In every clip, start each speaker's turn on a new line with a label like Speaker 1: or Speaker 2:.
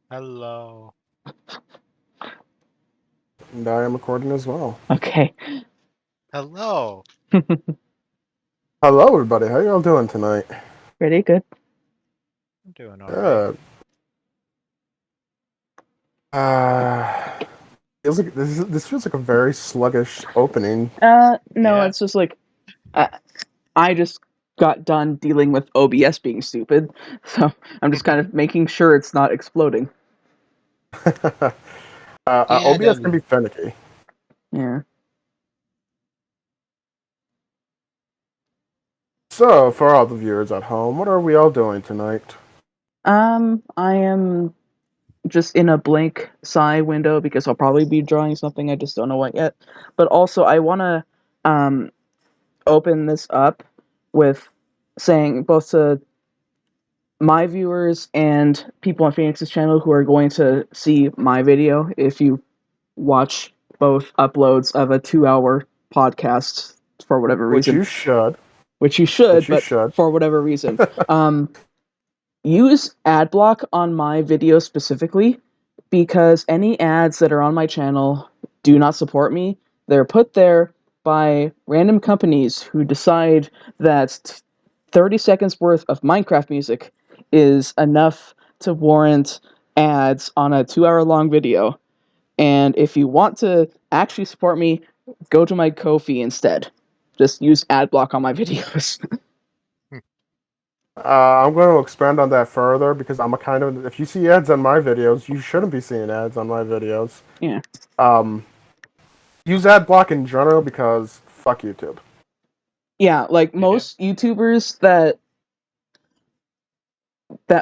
Speaker 1: Hello.
Speaker 2: And I am recording as well.
Speaker 3: Okay.
Speaker 1: Hello.
Speaker 2: Hello, everybody. How y'all doing tonight?
Speaker 3: Pretty good.
Speaker 1: I'm doing all right.
Speaker 2: Good. Uh, this feels like a very sluggish opening.
Speaker 3: No,
Speaker 1: Yeah.
Speaker 3: it's just like I just got done dealing with OBS being stupid, so I'm just kind of making sure it's not exploding.
Speaker 1: Yeah,
Speaker 2: OBS can
Speaker 1: then
Speaker 2: be finicky.
Speaker 3: Yeah.
Speaker 2: So, for all the viewers at home, what are we all doing tonight?
Speaker 3: I am just in a blank sigh window because I'll probably be drawing something. I just don't know what yet. But also, I want to um open this up with saying both to my viewers and people on Phoenix's channel who are going to see my video if you watch both uploads of a 2 hour podcast for whatever
Speaker 2: Which
Speaker 3: reason,
Speaker 2: you should.
Speaker 3: which you should,
Speaker 2: Which you
Speaker 3: but
Speaker 2: should.
Speaker 3: for whatever reason, use ad block on my video specifically because any ads that are on my channel do not support me. They're put there by random companies who decide that 30 seconds worth of Minecraft music is enough to warrant ads on a 2 hour long video. And if you want to actually support me, go to my Ko-fi instead. Just use ad block on my videos.
Speaker 2: I'm going to expand on that further because I'm a kind of. If you see ads on my videos, you shouldn't be seeing ads on my videos.
Speaker 3: Yeah.
Speaker 2: Um, use ad block in general because fuck YouTube.
Speaker 3: Yeah, like
Speaker 1: yeah.
Speaker 3: most YouTubers that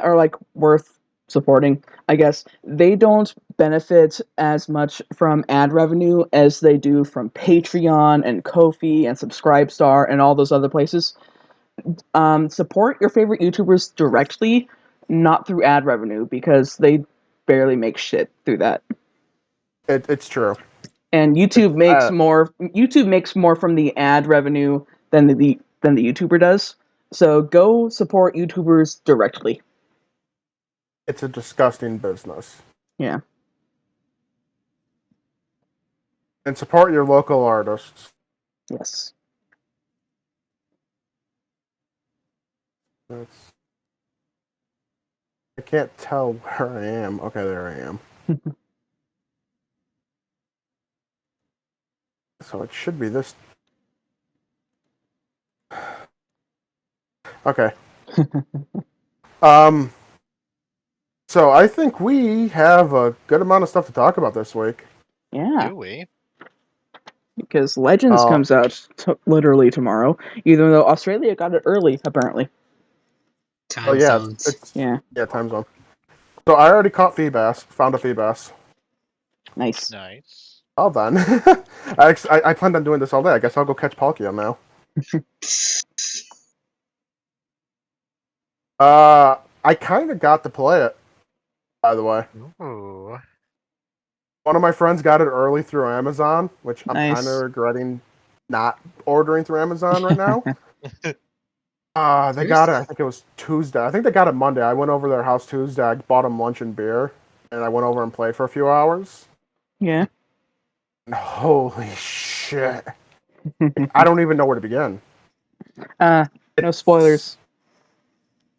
Speaker 3: are like worth supporting, I guess, they don't benefit as much from ad revenue as they do from Patreon and Ko-fi and Subscribestar and all those other places. Support your favorite YouTubers directly, not through ad revenue, because they barely make shit through that.
Speaker 2: It's true.
Speaker 3: And YouTube makes more from the ad revenue than the YouTuber does. So go support YouTubers directly.
Speaker 2: It's a disgusting business.
Speaker 3: Yeah.
Speaker 2: And support your local artists.
Speaker 3: Yes.
Speaker 2: That's... I can't tell where I am. Okay, there I am. So it should be this. Okay. Um. So I think we have a good amount of stuff to talk about this week.
Speaker 3: Yeah.
Speaker 1: Do we?
Speaker 3: Because Legends
Speaker 2: Uh,
Speaker 3: comes out literally tomorrow, even though Australia got it early, apparently.
Speaker 2: oh
Speaker 4: Time
Speaker 2: yeah,
Speaker 4: zones.
Speaker 3: Yeah.
Speaker 2: time zone. So I already caught Feebas, found a Feebas.
Speaker 3: Nice.
Speaker 1: Nice.
Speaker 2: Well then, I planned on doing this all day. I guess I'll go catch Palkia now. I kind of got to play it, by the way.
Speaker 1: Ooh.
Speaker 2: One of my friends got it early through Amazon, which I'm kind of
Speaker 3: Nice.
Speaker 2: regretting not ordering through Amazon right now. They got it. I think it was Tuesday. I think they got it Monday. I went over their house Tuesday. I bought them lunch and beer, and I went over and played for a few hours.
Speaker 3: Yeah.
Speaker 2: And holy shit! I don't even know where to begin.
Speaker 3: No spoilers.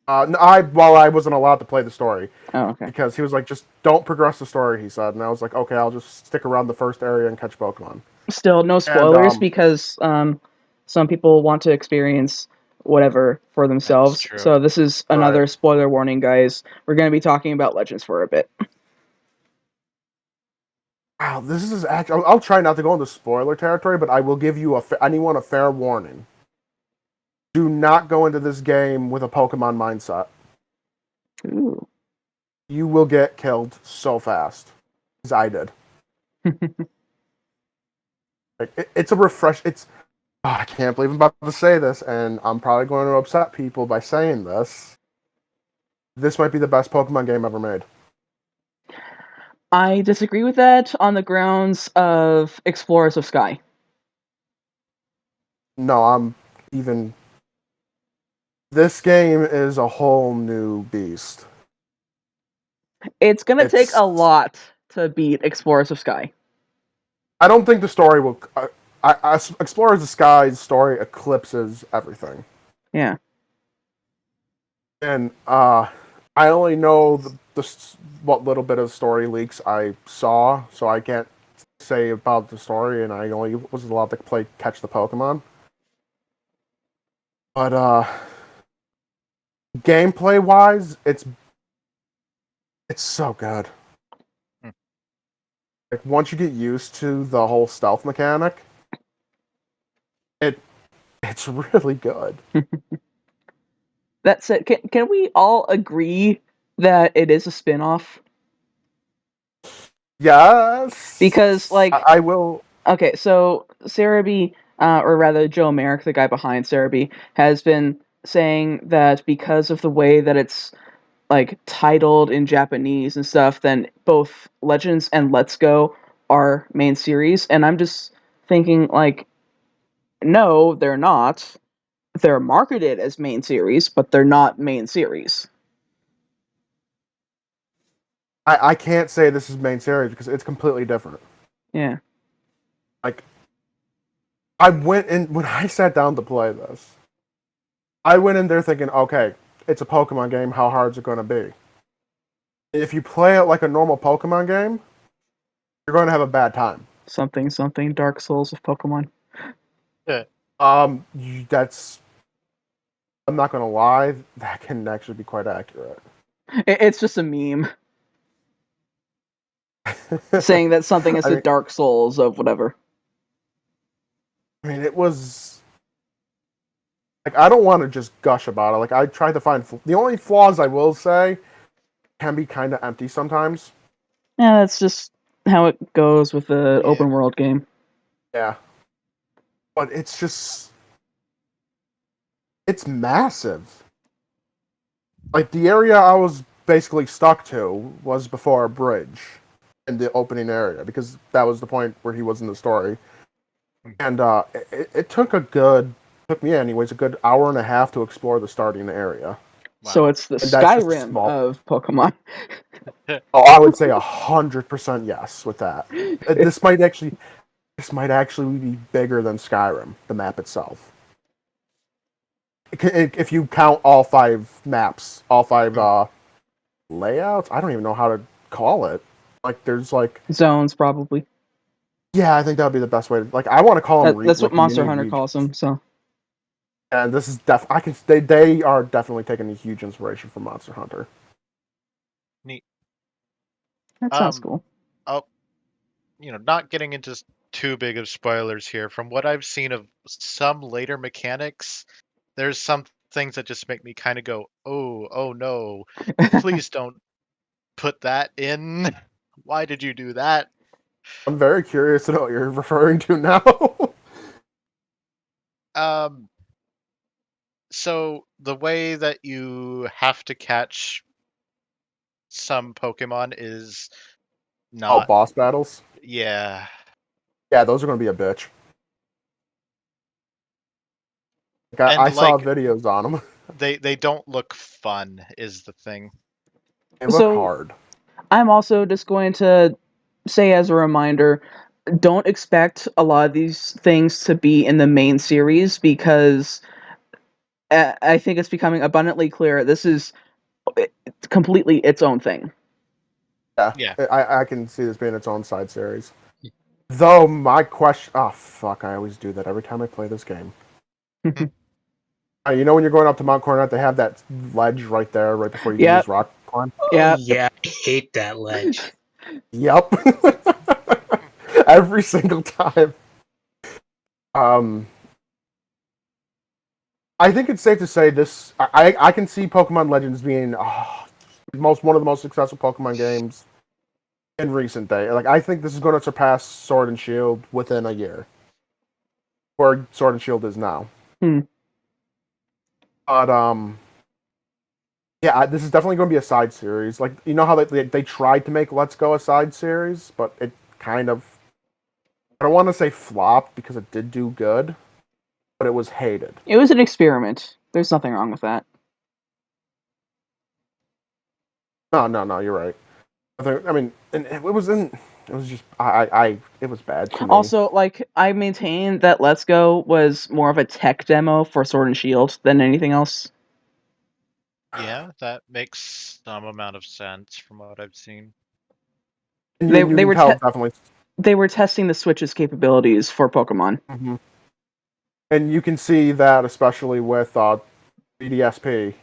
Speaker 2: I wasn't allowed to play the story
Speaker 3: Oh, okay.
Speaker 2: because he was like, just don't progress the story. He said, and I was like, okay, I'll just stick around the first area and catch Pokemon.
Speaker 3: Still, no
Speaker 2: And
Speaker 3: spoilers because some people want to experience whatever for
Speaker 1: That's
Speaker 3: themselves.
Speaker 1: true.
Speaker 3: So this is another
Speaker 2: right.
Speaker 3: spoiler warning, guys. We're going to be talking about Legends for a bit.
Speaker 2: Wow, this is actually. I'll try not to go into spoiler territory, but I will give you anyone a fair warning. Do not go into this game with a Pokemon mindset.
Speaker 3: Ooh.
Speaker 2: You will get killed so fast, as I did. It's a refresh. I can't believe I'm about to say this, and I'm probably going to upset people by saying this. This might be the best Pokemon game ever made.
Speaker 3: I disagree with that on the grounds of Explorers of Sky.
Speaker 2: No, I'm even. This game is a whole new beast.
Speaker 3: It's gonna take
Speaker 2: It's-
Speaker 3: a lot to beat Explorers of Sky.
Speaker 2: I don't think the story will. Explorers of the Sky's story eclipses everything.
Speaker 3: Yeah.
Speaker 2: And I only know what little bit of story leaks I saw, so I can't say about the story, and I only was allowed to catch the Pokemon. But gameplay wise, it's so good.
Speaker 1: Hmm.
Speaker 2: Like once you get used to the whole stealth mechanic, it's really good.
Speaker 3: That said, can we all agree that it is a spin-off?
Speaker 2: Yes,
Speaker 3: Because, like,
Speaker 2: I will.
Speaker 3: okay, so Cerebi, or rather Joe Merrick, the guy behind Cerebi, has been saying that because of the way that it's like titled in Japanese and stuff, then both Legends and Let's Go are main series. And I'm just thinking, like, no, they're not. They're marketed as main series, but they're not main series.
Speaker 2: I can't say this is main series because it's completely different.
Speaker 3: Yeah.
Speaker 2: Like, I went in when I sat down to play this. I went in there thinking, okay, it's a Pokemon game. How hard is it going to be? If you play it like a normal Pokemon game, you're going to have a bad time.
Speaker 3: Something, Dark Souls of Pokemon.
Speaker 1: Yeah.
Speaker 2: That's. I'm not going to lie. That can actually be quite accurate.
Speaker 3: It's just a meme saying that something is the Dark Souls of whatever.
Speaker 2: I mean, it was. Like, I don't want to just gush about it. Like, I tried to find. The only flaws I will say can be kind of empty sometimes.
Speaker 3: Yeah, that's just how it goes with the open world game.
Speaker 2: Yeah. But it's just. It's massive. Like, the area I was basically stuck to was before a bridge in the opening area, because that was the point where he was in the story. And it took me anyways, a good hour and a half to explore the starting area.
Speaker 1: Wow.
Speaker 3: So it's the
Speaker 2: And that's just
Speaker 3: Skyrim
Speaker 2: small.
Speaker 3: of Pokemon.
Speaker 2: Oh, I would say 100% yes with that. This might actually be bigger than Skyrim, the map itself. If you count all 5 maps, all 5 layouts, I don't even know how to call it. Like, there's like
Speaker 3: Zones, probably.
Speaker 2: yeah, I think that would be the best way. I want to call them.
Speaker 3: That's what Monster Hunter calls them. So,
Speaker 2: and this is they are definitely taking a huge inspiration from Monster Hunter.
Speaker 1: Neat.
Speaker 3: that sounds cool.
Speaker 1: Oh, not getting into too big of spoilers here. From what I've seen of some later mechanics, there's some things that just make me kind of go, oh no, please don't put that in. Why did you do that?
Speaker 2: I'm very curious to know what you're referring to now.
Speaker 1: So the way that you have to catch some Pokemon is not.
Speaker 2: Boss battles.
Speaker 1: Yeah.
Speaker 2: Yeah, those are going to be a bitch. I saw videos on them.
Speaker 1: They don't look fun, is the thing.
Speaker 2: They look hard.
Speaker 3: I'm also just going to say as a reminder, don't expect a lot of these things to be in the main series, because I think it's becoming abundantly clear this is completely its own thing.
Speaker 2: Yeah. I can see this being its own side series. Though my question, oh fuck, I always do that every time I play this game. You know when you're going up to Mount Coronet, they have that ledge right there, right before you can use rock climb.
Speaker 3: Yeah,
Speaker 4: yeah, I hate that ledge.
Speaker 2: Yep. Every single time. I think it's safe to say this. I can see Pokemon Legends being one of the most successful Pokemon games in recent day. Like, I think this is going to surpass Sword and Shield within a year, where Sword and Shield is now. But yeah, this is definitely going to be a side series. Like, you know how they tried to make Let's Go a side series, but it kind of, I don't want to say flopped because it did do good, but it was hated.
Speaker 3: It was an experiment. There's nothing wrong with that.
Speaker 2: No, you're right. I mean, and it was just it was bad to me.
Speaker 3: Also, like, I maintain that Let's Go was more of a tech demo for Sword and Shield than anything else.
Speaker 1: Yeah, that makes some amount of sense from what I've seen.
Speaker 2: And
Speaker 3: They
Speaker 2: you
Speaker 3: they
Speaker 2: can
Speaker 3: were
Speaker 2: tell definitely.
Speaker 3: they were testing the Switch's capabilities for Pokemon.
Speaker 2: Mm-hmm. And you can see that especially with BDSP,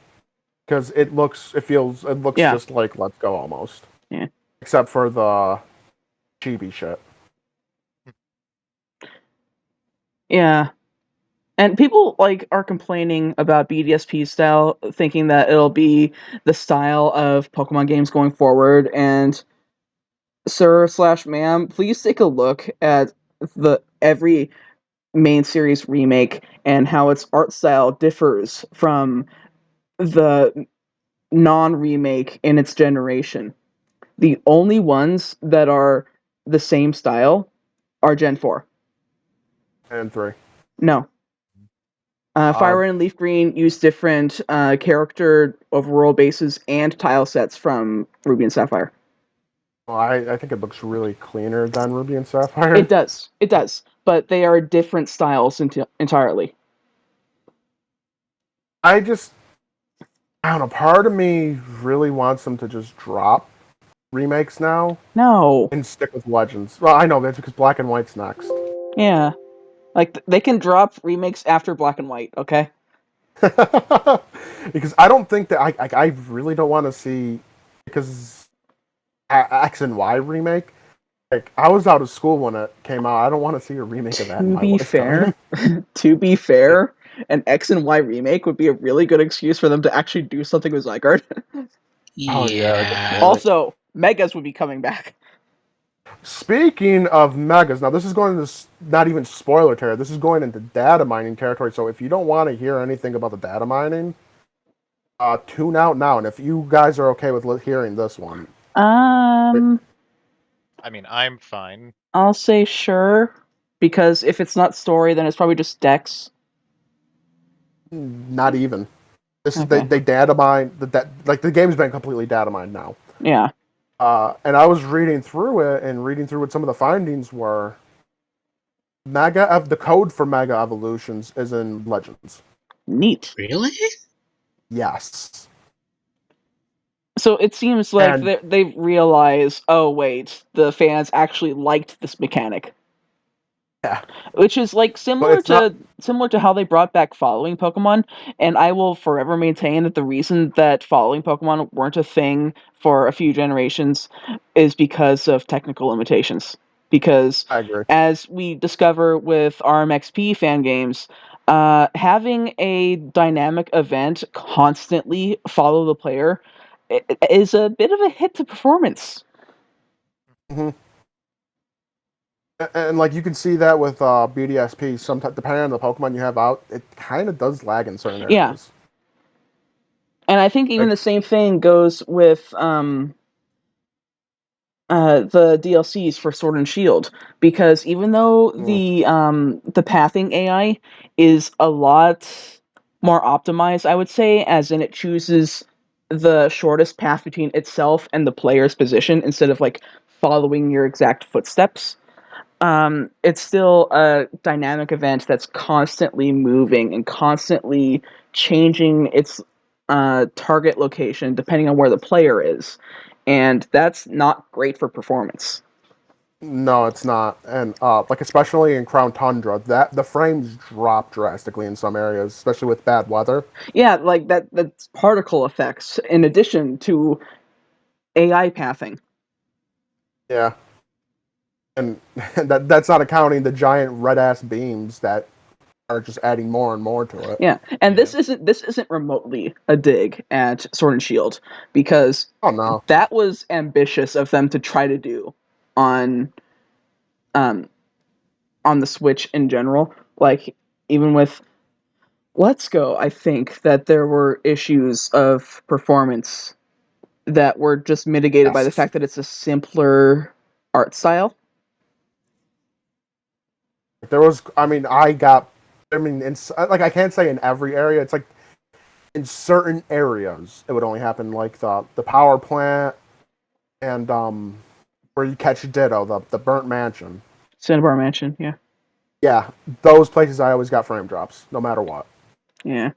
Speaker 2: because it looks
Speaker 3: Yeah.
Speaker 2: just like Let's Go almost.
Speaker 3: Yeah.
Speaker 2: Except for the chibi shit.
Speaker 3: Yeah. And people like are complaining about BDSP style, thinking that it'll be the style of Pokemon games going forward. And sir/ma'am, please take a look at the every main series remake and how its art style differs from the non-remake in its generation. The only ones that are the same style are Gen 4.
Speaker 2: And 3.
Speaker 3: No. Fire Red and Leaf Green use different character overworld bases and tile sets from Ruby and Sapphire.
Speaker 2: Well, I think it looks really cleaner than Ruby and Sapphire.
Speaker 3: It does. But they are different styles entirely.
Speaker 2: I don't know. Part of me really wants them to just drop remakes now.
Speaker 3: No.
Speaker 2: And stick with Legends. Well, I know that's because Black and White's next.
Speaker 3: Yeah. Like, they can drop remakes after Black and White, okay?
Speaker 2: Because I don't think that I really don't want to see, because X and Y remake. Like, I was out of school when it came out. I don't want to see a remake of that.
Speaker 3: To be fair, an X and Y remake would be a really good excuse for them to actually do something with Zygarde.
Speaker 2: Oh, yeah.
Speaker 4: Yeah.
Speaker 3: Also, Megas would be coming back.
Speaker 2: Speaking of Megas, now this is going to not even spoiler territory. This is going into data mining territory. So if you don't want to hear anything about the data mining, tune out now. And if you guys are okay with hearing this one,
Speaker 1: I mean, I'm fine.
Speaker 3: I'll say sure, because if it's not story, then it's probably just Dex.
Speaker 2: not even. This
Speaker 3: Okay.
Speaker 2: is they data mine the game's been completely data mined now.
Speaker 3: Yeah.
Speaker 2: And I was reading through it and reading through what some of the findings were. The code for Mega Evolutions is in Legends.
Speaker 3: Neat.
Speaker 4: Really?
Speaker 2: Yes.
Speaker 3: So it seems like they've realized, oh wait, the fans actually liked this mechanic.
Speaker 2: Yeah.
Speaker 3: Which is like similar to how they brought back following Pokemon, and I will forever maintain that the reason that following Pokemon weren't a thing for a few generations is because of technical limitations. Because
Speaker 2: I agree.
Speaker 3: as we discover with RMXP fan games, having a dynamic event constantly follow the player is a bit of a hit to performance.
Speaker 2: Mm-hmm. And like you can see that with BDSP, sometimes depending on the Pokemon you have out, it kind of does lag in certain areas.
Speaker 3: Yeah. And I think even the same thing goes with the DLCs for Sword and Shield, because even though the pathing AI is a lot more optimized, I would say, as in it chooses the shortest path between itself and the player's position instead of like following your exact footsteps. It's still a dynamic event that's constantly moving and constantly changing its target location depending on where the player is, and that's not great for performance.
Speaker 2: No, it's not, and like especially in Crown Tundra, that the frames drop drastically in some areas, especially with bad weather.
Speaker 3: Yeah, like that's particle effects in addition to AI pathing.
Speaker 2: Yeah. And that's not accounting the giant red ass beams that are just adding more and more to it.
Speaker 3: Yeah, and this isn't remotely a dig at Sword and Shield, because that was ambitious of them to try to do on the Switch in general. Like, even with Let's Go, I think that there were issues of performance that were just mitigated by the fact that it's a simpler art style.
Speaker 2: There was, I can't say in every area. It's like in certain areas it would only happen, like the power plant and and where you catch Ditto, the burnt mansion.
Speaker 3: Cinnabar Mansion, yeah.
Speaker 2: Yeah, those places I always got frame drops, no matter what.
Speaker 3: Yeah.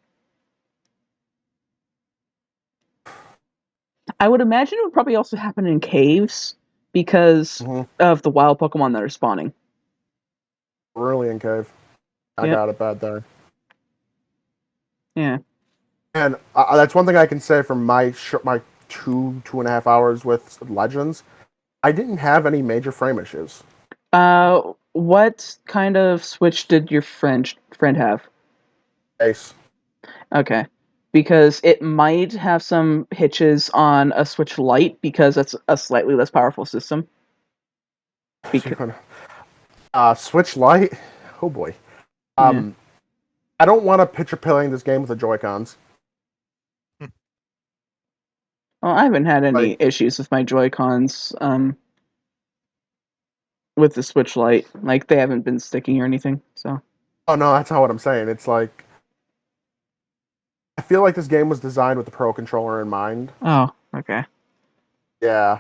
Speaker 3: I would imagine it would probably also happen in caves because of the wild Pokemon that are spawning.
Speaker 2: Cerulean Cave. I
Speaker 3: Yep.
Speaker 2: got it bad there.
Speaker 3: Yeah.
Speaker 2: And that's one thing I can say from my 2.5 hours with Legends. I didn't have any major frame issues.
Speaker 3: What kind of Switch did your friend have?
Speaker 2: Ace.
Speaker 3: Okay. Because it might have some hitches on a Switch Lite because that's a slightly less powerful system.
Speaker 2: Switch Lite? Oh boy.
Speaker 3: Yeah.
Speaker 2: I don't want to picture playing this game with the Joy-Cons.
Speaker 3: Well, I haven't had any issues with my Joy-Cons with the Switch Lite. Like, they haven't been sticking or anything, so.
Speaker 2: Oh no, that's not what I'm saying. It's like I feel like this game was designed with the Pro Controller in mind.
Speaker 3: Oh, okay.
Speaker 2: Yeah.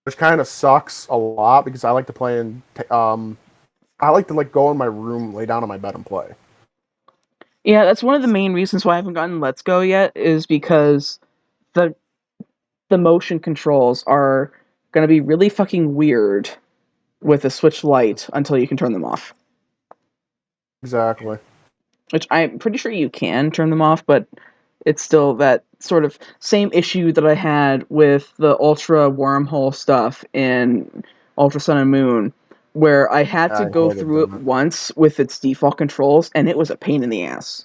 Speaker 2: Which kind of sucks a lot because I like to play in I like to go in my room, lay down on my bed and play.
Speaker 3: Yeah, that's one of the main reasons why I haven't gotten Let's Go yet, is because the motion controls are going to be really fucking weird with a Switch Lite until you can turn them off.
Speaker 2: Exactly.
Speaker 3: Which I'm pretty sure you can turn them off, but it's still that sort of same issue that I had with the Ultra Wormhole stuff in Ultra Sun and Moon, where I had to go through it once with its default controls, and it was a pain in the ass.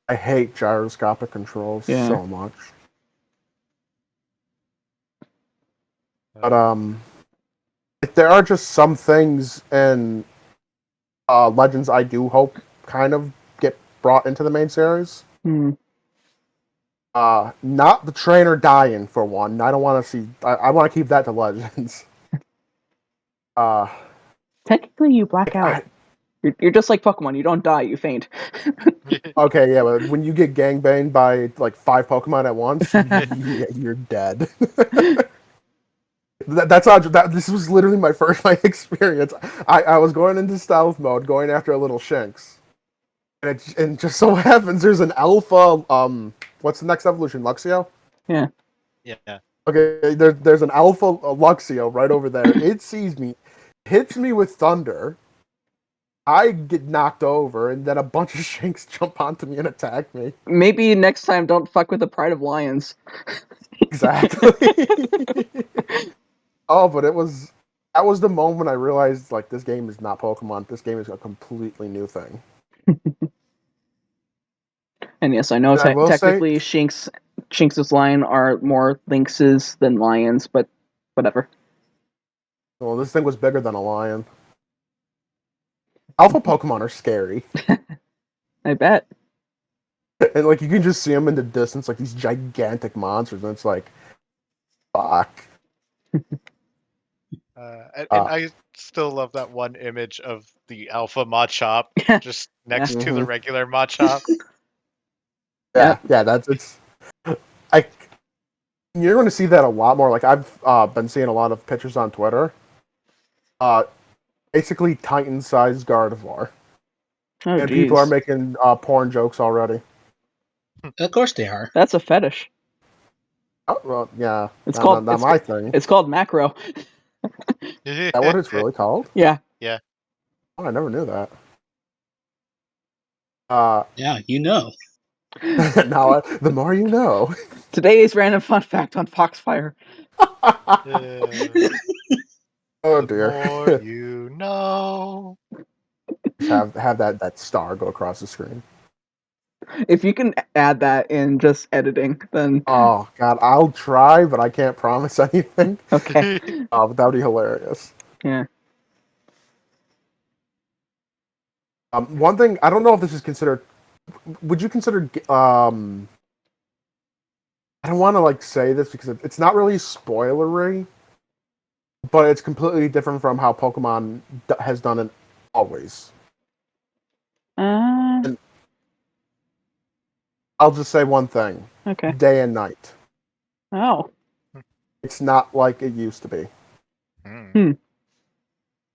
Speaker 2: I hate gyroscopic controls so much. But there are just some things in Legends I do hope kind of get brought into the main series. Not the trainer dying for one. I don't want to see. I want to keep that to Legends.
Speaker 3: Technically, you black out. You're just like Pokemon. You don't die. You faint.
Speaker 2: Okay, yeah, but when you get gangbanged by like 5 Pokemon at once, you're dead. That's not. This was literally my experience. I was going into stealth mode, going after a little Shinx, and it just so happens there's an alpha. What's the next evolution? Luxio.
Speaker 3: Yeah.
Speaker 1: Yeah.
Speaker 2: Okay, there's an alpha Luxio right over there. It sees me, hits me with thunder. I get knocked over, and then a bunch of Shinx jump onto me and attack me.
Speaker 3: Maybe next time don't fuck with the Pride of Lions.
Speaker 2: Exactly. Oh, but that was the moment I realized, like, this game is not Pokemon. This game is a completely new thing.
Speaker 3: And yes, I know technically Shinx's line are more lynxes than lions, but whatever.
Speaker 2: Well, this thing was bigger than a lion. Alpha Pokemon are scary.
Speaker 3: I bet.
Speaker 2: And, like, you can just see them in the distance, like these gigantic monsters, and it's like, fuck.
Speaker 1: And I still love that one image of the Alpha Machop just next to the regular Machop.
Speaker 2: Yeah, you're going to see that a lot more. Like, I've been seeing a lot of pictures on Twitter. Basically, Titan-sized Gardevoir.
Speaker 3: Oh,
Speaker 2: and people are making porn jokes already.
Speaker 4: Of course they are.
Speaker 3: That's a fetish.
Speaker 2: Oh, well, yeah.
Speaker 3: It's
Speaker 2: not my thing.
Speaker 3: It's called macro.
Speaker 2: Is that what it's really called?
Speaker 3: Yeah.
Speaker 1: Yeah.
Speaker 2: Oh, I never knew that.
Speaker 4: Yeah, you know.
Speaker 2: Now, the more you know.
Speaker 3: Today's random fun fact on Foxfire.
Speaker 2: Oh
Speaker 1: the
Speaker 2: dear.
Speaker 1: More you know.
Speaker 2: Have that star go across the screen.
Speaker 3: If you can add that in just editing, then
Speaker 2: Oh god, I'll try, but I can't promise anything.
Speaker 3: Okay.
Speaker 2: But that would be hilarious.
Speaker 3: Yeah.
Speaker 2: One thing, I don't know if this is considered. Would you consider? I don't want to say this because it's not really spoilery, but it's completely different from how Pokemon has done it always. And I'll just say one thing.
Speaker 3: Okay.
Speaker 2: Day and night.
Speaker 3: Oh.
Speaker 2: It's not like it used to be.
Speaker 1: Hmm.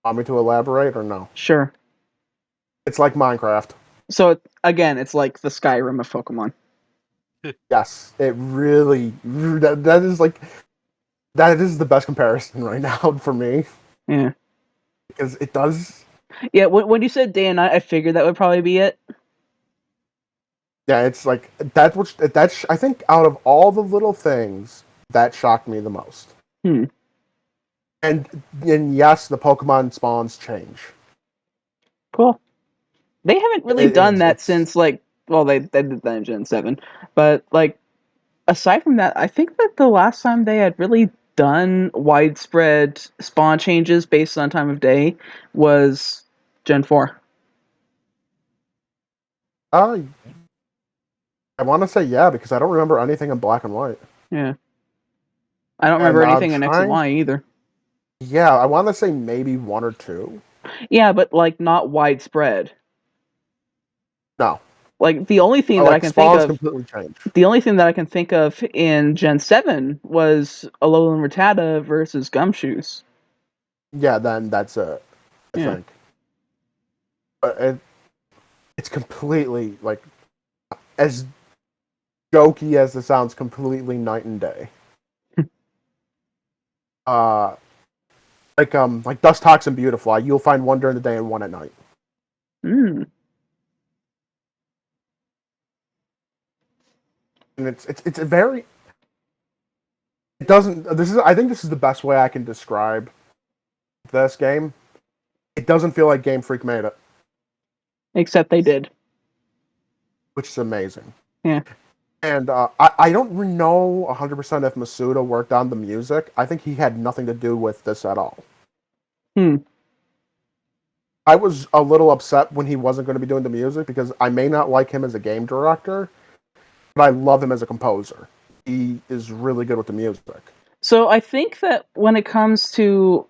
Speaker 2: Want me to elaborate or no?
Speaker 3: Sure.
Speaker 2: It's like Minecraft.
Speaker 3: So again, it's like the Skyrim of Pokemon.
Speaker 2: Yes, it really that is like that is the best comparison right now for me
Speaker 3: Yeah.
Speaker 2: because it does.
Speaker 3: Yeah. When you said day and night, I figured that would probably be it.
Speaker 2: Yeah, it's like that's I think out of all the little things that shocked me the most.
Speaker 3: Hmm.
Speaker 2: And yes, the Pokemon spawns change.
Speaker 3: Cool. They haven't really
Speaker 2: It
Speaker 3: done
Speaker 2: is,
Speaker 3: that
Speaker 2: it's-
Speaker 3: since they did that in Gen 7. But like aside from that, I think that the last time they had really done widespread spawn changes based on time of day was Gen 4.
Speaker 2: I want to say yeah because I don't remember anything in black and white.
Speaker 3: Yeah. I don't
Speaker 2: And
Speaker 3: remember
Speaker 2: I'm
Speaker 3: anything in X and
Speaker 2: trying-
Speaker 3: Y either.
Speaker 2: Yeah, I want to say maybe one or two.
Speaker 3: Yeah, but like not widespread.
Speaker 2: No,
Speaker 3: Like the only thing that I
Speaker 2: like
Speaker 3: can think
Speaker 2: spawns
Speaker 3: of
Speaker 2: completely change.
Speaker 3: the only thing that I can think of in Gen 7 was Alolan Rattata versus Gumshoes.
Speaker 2: Yeah, then that's it. I
Speaker 3: Yeah.
Speaker 2: think. But it's completely like as jokey as it sounds, completely night and day. Like Dust Toxin Beautifly, you'll find one during the day and one at night.
Speaker 3: Hmm.
Speaker 2: And it's a very it doesn't this is I think this is the best way I can describe this game. It doesn't feel like Game Freak made it,
Speaker 3: Except they did.
Speaker 2: which is amazing.
Speaker 3: Yeah.
Speaker 2: And I don't know 100% if Masuda worked on the music. I think he had nothing to do with this at all.
Speaker 3: Hmm.
Speaker 2: I was a little upset when he wasn't going to be doing the music because I may not like him as a game director, but I love him as a composer. He is really good with the music.
Speaker 3: So I think that when it comes to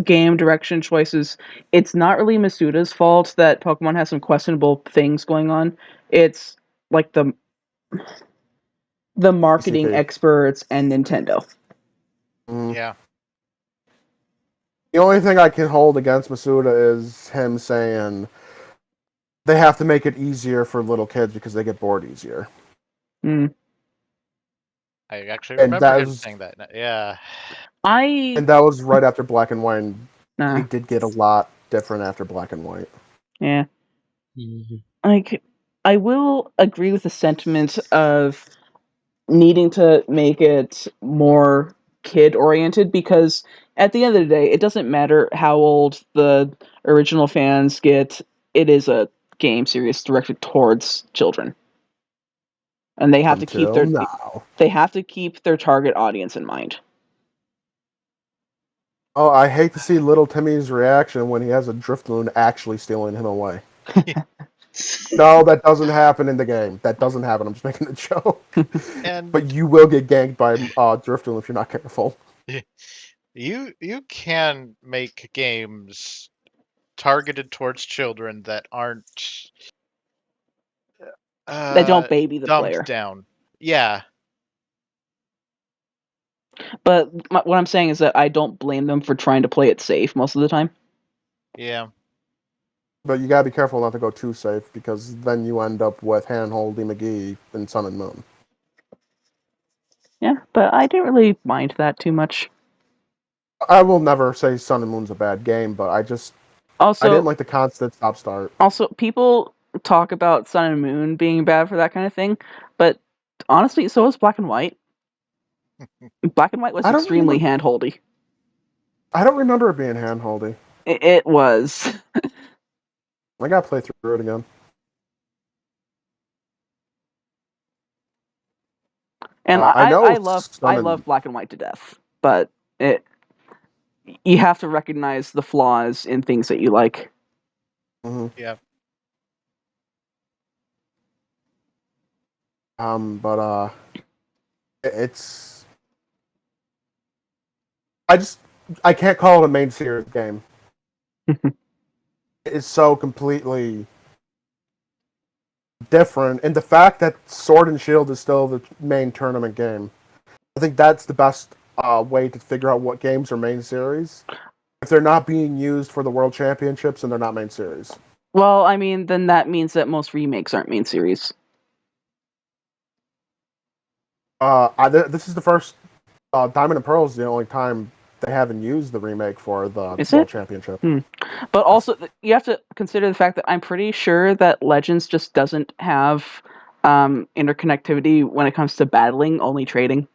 Speaker 3: game direction choices, it's not really Masuda's fault that Pokemon has some questionable things going on. It's like the marketing
Speaker 2: PCP.
Speaker 3: experts and Nintendo.
Speaker 2: Mm.
Speaker 1: Yeah.
Speaker 2: The only thing I can hold against Masuda is him saying they have to make it easier for little kids because they get bored easier.
Speaker 3: Hmm.
Speaker 1: I actually
Speaker 2: And
Speaker 1: remember him
Speaker 2: that's-
Speaker 1: saying that. Yeah.
Speaker 2: And that was right after Black and White. And
Speaker 3: Nah.
Speaker 2: we did get a lot different after Black and White.
Speaker 3: Yeah.
Speaker 4: Mhm.
Speaker 3: Like, I will agree with the sentiment of needing to make it more kid oriented because at the end of the day, it doesn't matter how old the original fans get, it is a game series directed towards children. And they have to keep
Speaker 2: Until now.
Speaker 3: their target audience in mind.
Speaker 2: Oh, I hate to see little Timmy's reaction when he has a Drifloon actually stealing him away. No, that doesn't happen in the game. That doesn't happen. I'm just making a joke.
Speaker 1: And
Speaker 2: But you will get ganked by Drifloon if you're not careful.
Speaker 1: you can make games targeted towards children that aren't
Speaker 3: That don't baby the
Speaker 1: dumbed
Speaker 3: player.
Speaker 1: down. Yeah.
Speaker 3: But what I'm saying is that I don't blame them for trying to play it safe most of the time.
Speaker 1: Yeah.
Speaker 2: But you gotta be careful not to go too safe because then you end up with Handholdy McGee in Sun and Moon.
Speaker 3: Yeah, but I didn't really mind that too much.
Speaker 2: I will never say Sun and Moon's a bad game, but I
Speaker 3: Also,
Speaker 2: didn't like the constant stop-start.
Speaker 3: Also, people talk about Sun and Moon being bad for that kind of thing, but honestly, so was Black and White. Black and White was
Speaker 2: I don't
Speaker 3: extremely handholdy.
Speaker 2: I don't remember it being handholdy.
Speaker 3: It was.
Speaker 2: I gotta play through it again.
Speaker 3: And
Speaker 2: I know
Speaker 3: I love
Speaker 2: Sun and-
Speaker 3: love Black and White to death, but you have to recognize the flaws in things that you like.
Speaker 2: Mhm.
Speaker 1: Yeah.
Speaker 2: But it's I can't call it a main series game. It's so completely different, and the fact that Sword and Shield is still the main tournament game, I think that's the best way to figure out what games are main series. If they're not being used for the World Championships, then they're not main series.
Speaker 3: Well, I mean, then that means that most remakes aren't main series.
Speaker 2: This is the first Diamond and Pearl is the only time they haven't used the remake for the World Championship.
Speaker 3: But also, you have to consider the fact that I'm pretty sure that Legends just doesn't have interconnectivity when it comes to battling, only trading.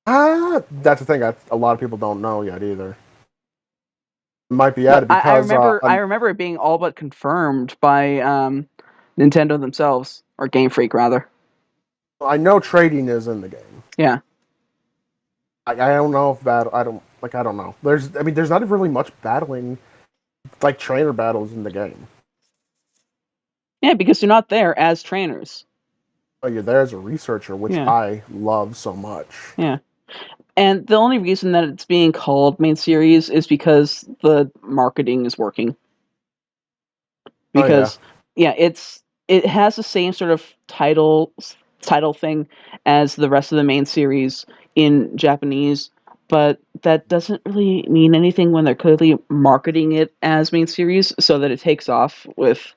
Speaker 2: That's the thing. A lot of people don't know yet either. It might be added because
Speaker 3: I remember it being all but confirmed by Nintendo themselves, or Game Freak rather.
Speaker 2: I know trading is in the game.
Speaker 3: Yeah.
Speaker 2: I don't know if I don't know. There's not really much battling, like trainer battles in the game.
Speaker 3: Yeah, because you're not there as trainers.
Speaker 2: Oh, you're there as a researcher, which I love so much.
Speaker 3: Yeah. And the only reason that it's being called main series is because the marketing is working. Because it has the same sort of title thing as the rest of the main series in Japanese, but that doesn't really mean anything when they're clearly marketing it as main series so that it takes off with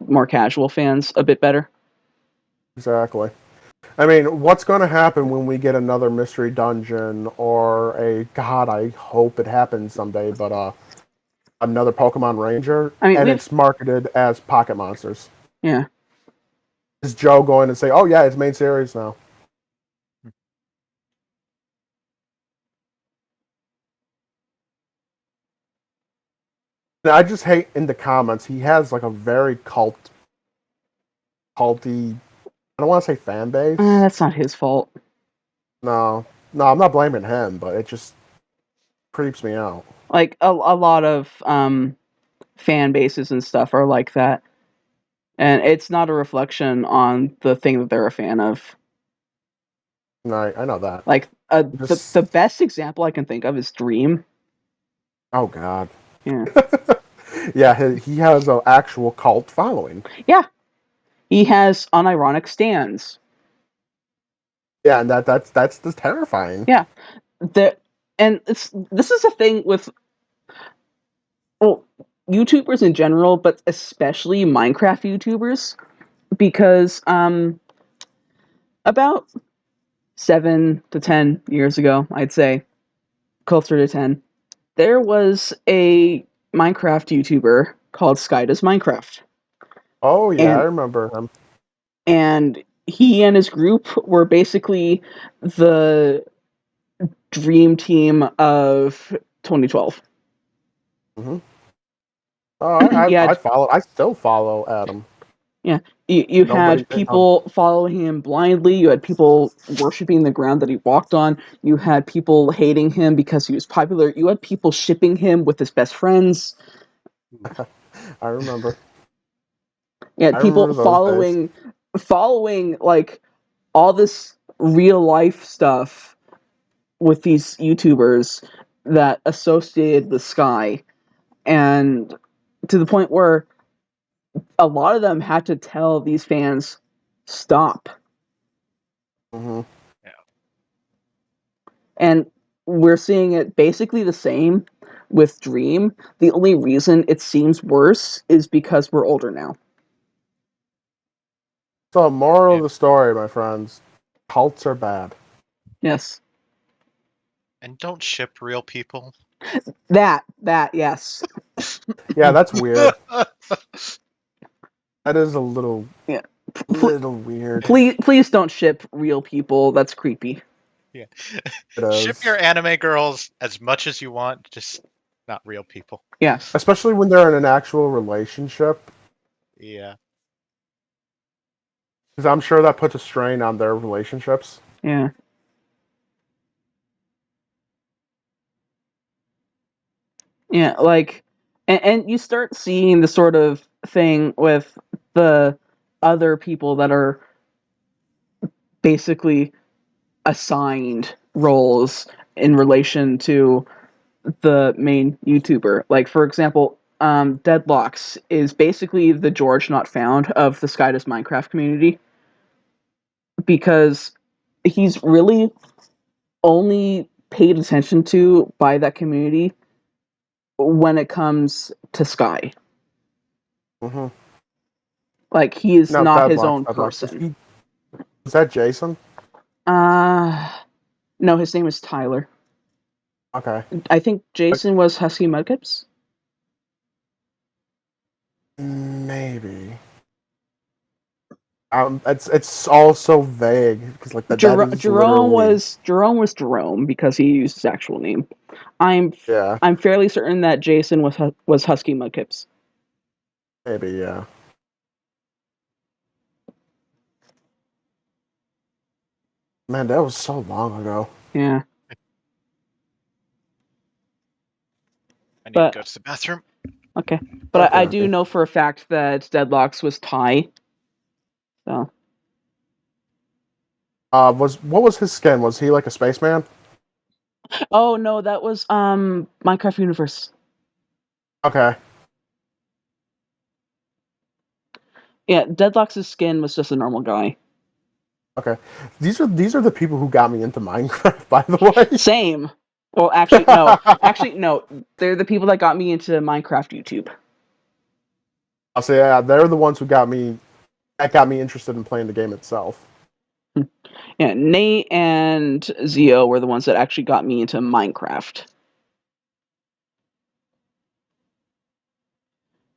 Speaker 3: more casual fans a bit better.
Speaker 2: Exactly. I mean, what's going to happen when we get another mystery dungeon or God, I hope it happens someday, but another Pokemon Ranger, it's marketed as Pocket Monsters.
Speaker 3: Yeah.
Speaker 2: Is Joe going to say, oh yeah, it's main series now? I just hate in the comments, he has like a very culty, I don't want to say fan base.
Speaker 3: That's not his fault.
Speaker 2: No, I'm not blaming him, but it just creeps me out.
Speaker 3: Like a lot of fan bases and stuff are like that, and it's not a reflection on the thing that they're a fan of.
Speaker 2: No, I know that.
Speaker 3: Like the best example I can think of is Dream.
Speaker 2: Oh God.
Speaker 3: Yeah.
Speaker 2: Yeah, he has an actual cult following.
Speaker 3: Yeah. He has unironic stans.
Speaker 2: Yeah, and that's just terrifying.
Speaker 3: Yeah. This is a thing with YouTubers in general, but especially Minecraft YouTubers, because about 7 to 10 years ago, I'd say, closer to 10, there was a Minecraft YouTuber called Sky Does Minecraft.
Speaker 2: Oh yeah, I remember him.
Speaker 3: And he and his group were basically the dream team of 2012.
Speaker 2: Mm-hmm. Oh, I still follow Adam.
Speaker 3: Yeah, you had people follow him blindly. You had people worshiping the ground that he walked on. You had people hating him because he was popular. You had people shipping him with his best friends.
Speaker 2: I remember.
Speaker 3: Yeah, people following like all this real life stuff with these YouTubers that associated with Sky, and to the point where a lot of them had to tell these fans, stop.
Speaker 2: Mm-hmm.
Speaker 1: Yeah.
Speaker 3: And we're seeing it basically the same with Dream. The only reason it seems worse is because we're older now.
Speaker 2: So, moral of the story, my friends, cults are bad.
Speaker 3: Yes.
Speaker 1: And don't ship real people.
Speaker 3: That, yes.
Speaker 2: Yeah, that's weird. That is a little weird.
Speaker 3: Please don't ship real people. That's creepy.
Speaker 1: Yeah. Ship your anime girls as much as you want, just not real people.
Speaker 3: Yes.
Speaker 2: Especially when they're in an actual relationship.
Speaker 1: Yeah.
Speaker 2: Because I'm sure that puts a strain on their relationships.
Speaker 3: Yeah. Yeah, like, and you start seeing the sort of thing with the other people that are basically assigned roles in relation to the main YouTuber. Like, for example, Deadlocks is basically the George Not Found of the Sky Does Minecraft community, because he's really only paid attention to by that community when it comes to Sky.
Speaker 2: Mm-hmm.
Speaker 3: Like, he is
Speaker 2: No,
Speaker 3: not his own
Speaker 2: Deadlock.
Speaker 3: person.
Speaker 2: Was that Jason?
Speaker 3: No, his name is Tyler.
Speaker 2: Okay.
Speaker 3: I think Jason was Husky Mudkips.
Speaker 2: Maybe. It's all so vague because like that is
Speaker 3: Jerome
Speaker 2: literally
Speaker 3: was Jerome because he used his actual name. I'm
Speaker 2: yeah,
Speaker 3: fairly certain that Jason was Husky Mudkips.
Speaker 2: maybe yeah. Man, that was so long ago.
Speaker 3: Yeah,
Speaker 1: I need
Speaker 3: but
Speaker 1: to go to the bathroom.
Speaker 3: okay. But I
Speaker 2: Okay.
Speaker 3: do know for a fact that Deadlocks was Ty. So
Speaker 2: what was his skin? Was he like a spaceman?
Speaker 3: oh no, that was Minecraft Universe.
Speaker 2: Okay.
Speaker 3: Yeah, Deadlocks' skin was just a normal guy.
Speaker 2: Okay. These are the people who got me into Minecraft, by the way.
Speaker 3: Same. Well, actually, no. Actually, no. They're the people that got me into Minecraft YouTube.
Speaker 2: I'll say yeah, they're the ones who got me interested in playing the game itself.
Speaker 3: Yeah, Nate and Zio were the ones that actually got me into Minecraft.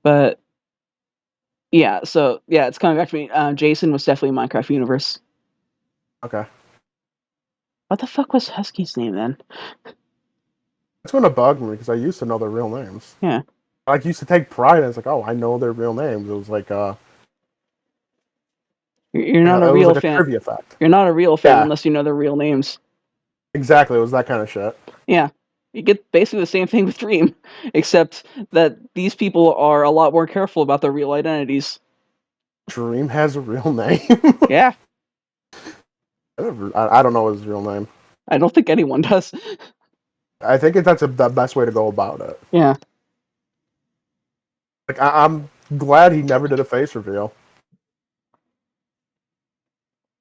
Speaker 3: But yeah, so yeah, it's coming back to me. Jason was definitely Minecraft Universe.
Speaker 2: Okay.
Speaker 3: What the fuck was Husky's name then?
Speaker 2: It's gonna bug me because I used to know their real names.
Speaker 3: Yeah.
Speaker 2: I used to take pride in it's like, oh, I know their real names. It was like
Speaker 3: You're not a
Speaker 2: it was
Speaker 3: real
Speaker 2: like a
Speaker 3: fan.
Speaker 2: trivia fact.
Speaker 3: You're not a real fan
Speaker 2: Yeah.
Speaker 3: unless you know their real names.
Speaker 2: Exactly, it was that kind of shit.
Speaker 3: Yeah. You get basically the same thing with Dream, except that these people are a lot more careful about their real identities.
Speaker 2: Dream has a real name.
Speaker 3: Yeah.
Speaker 2: I don't know his real name.
Speaker 3: I don't think anyone does.
Speaker 2: I think that's the best way to go about it.
Speaker 3: Yeah.
Speaker 2: Like I'm glad he never did a face reveal.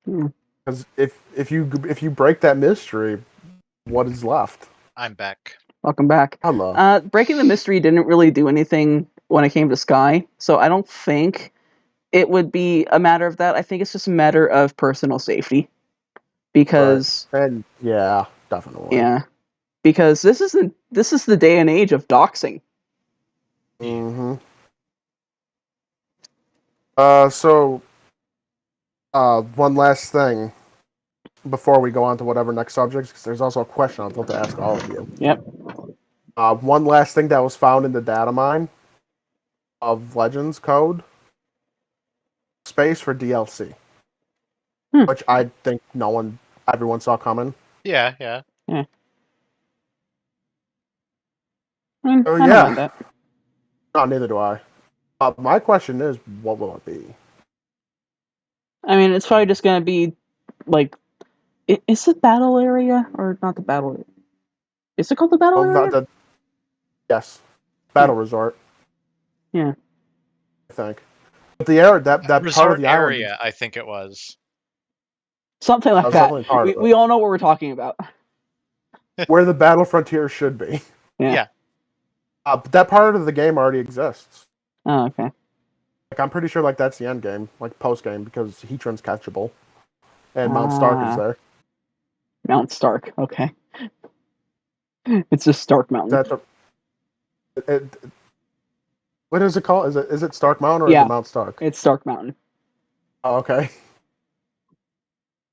Speaker 2: Because if you break that mystery, what is left?
Speaker 1: I'm back.
Speaker 3: Welcome back.
Speaker 2: Hello.
Speaker 3: Breaking the mystery didn't really do anything when it came to Sky, so I don't think it would be a matter of that. I think it's just a matter of personal safety. Because
Speaker 2: right. And yeah, definitely.
Speaker 3: Yeah. Because this is the day and age of doxing.
Speaker 2: Mm-hmm. One last thing before we go on to whatever next subjects, because there's also a question I'd love to ask all of you.
Speaker 3: Yep.
Speaker 2: One last thing that was found in the data mine of Legends code, space for DLC, which I think everyone saw coming.
Speaker 1: Yeah.
Speaker 3: Yeah.
Speaker 2: Oh
Speaker 3: I don't
Speaker 2: yeah.
Speaker 3: mind that.
Speaker 2: No, neither do I. My question is, what will it be?
Speaker 3: I mean, it's probably just gonna be like, is it battle area or not the battle area? Is it called the battle area?
Speaker 2: Yes, battle resort.
Speaker 3: Yeah.
Speaker 2: I think. But the area that
Speaker 1: Resort
Speaker 2: part of the
Speaker 1: area,
Speaker 2: island,
Speaker 1: I think it was.
Speaker 3: Something like that.
Speaker 2: definitely part of
Speaker 3: We all know what we're talking about.
Speaker 2: where the battle frontier should be.
Speaker 3: Yeah.
Speaker 2: But that part of the game already exists.
Speaker 3: Oh, okay.
Speaker 2: Like I'm pretty sure like that's the end game, like post game, because Heatran's catchable, and Mount Stark is there.
Speaker 3: Mount Stark. Okay. It's just Stark Mountain.
Speaker 2: What is it called? Is it Stark Mountain or is it Mount Stark?
Speaker 3: It's Stark Mountain.
Speaker 2: Oh, okay.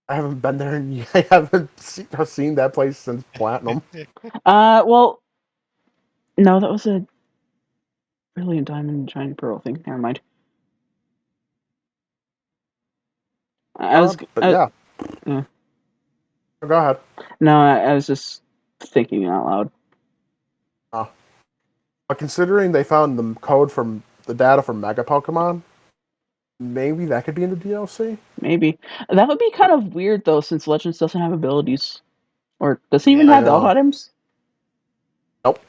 Speaker 2: I haven't been there, and I haven't seen that place since Platinum.
Speaker 3: Well, no, that was a Brilliant Diamond and Shining Pearl thing. Never mind.
Speaker 2: Yeah. Go ahead.
Speaker 3: No, I was just thinking out loud.
Speaker 2: But considering they found the code from the data from Mega Pokemon, maybe that could be in the DLC.
Speaker 3: Maybe that would be kind of weird though, since Legends doesn't have abilities, or does it even have held items?
Speaker 2: Nope.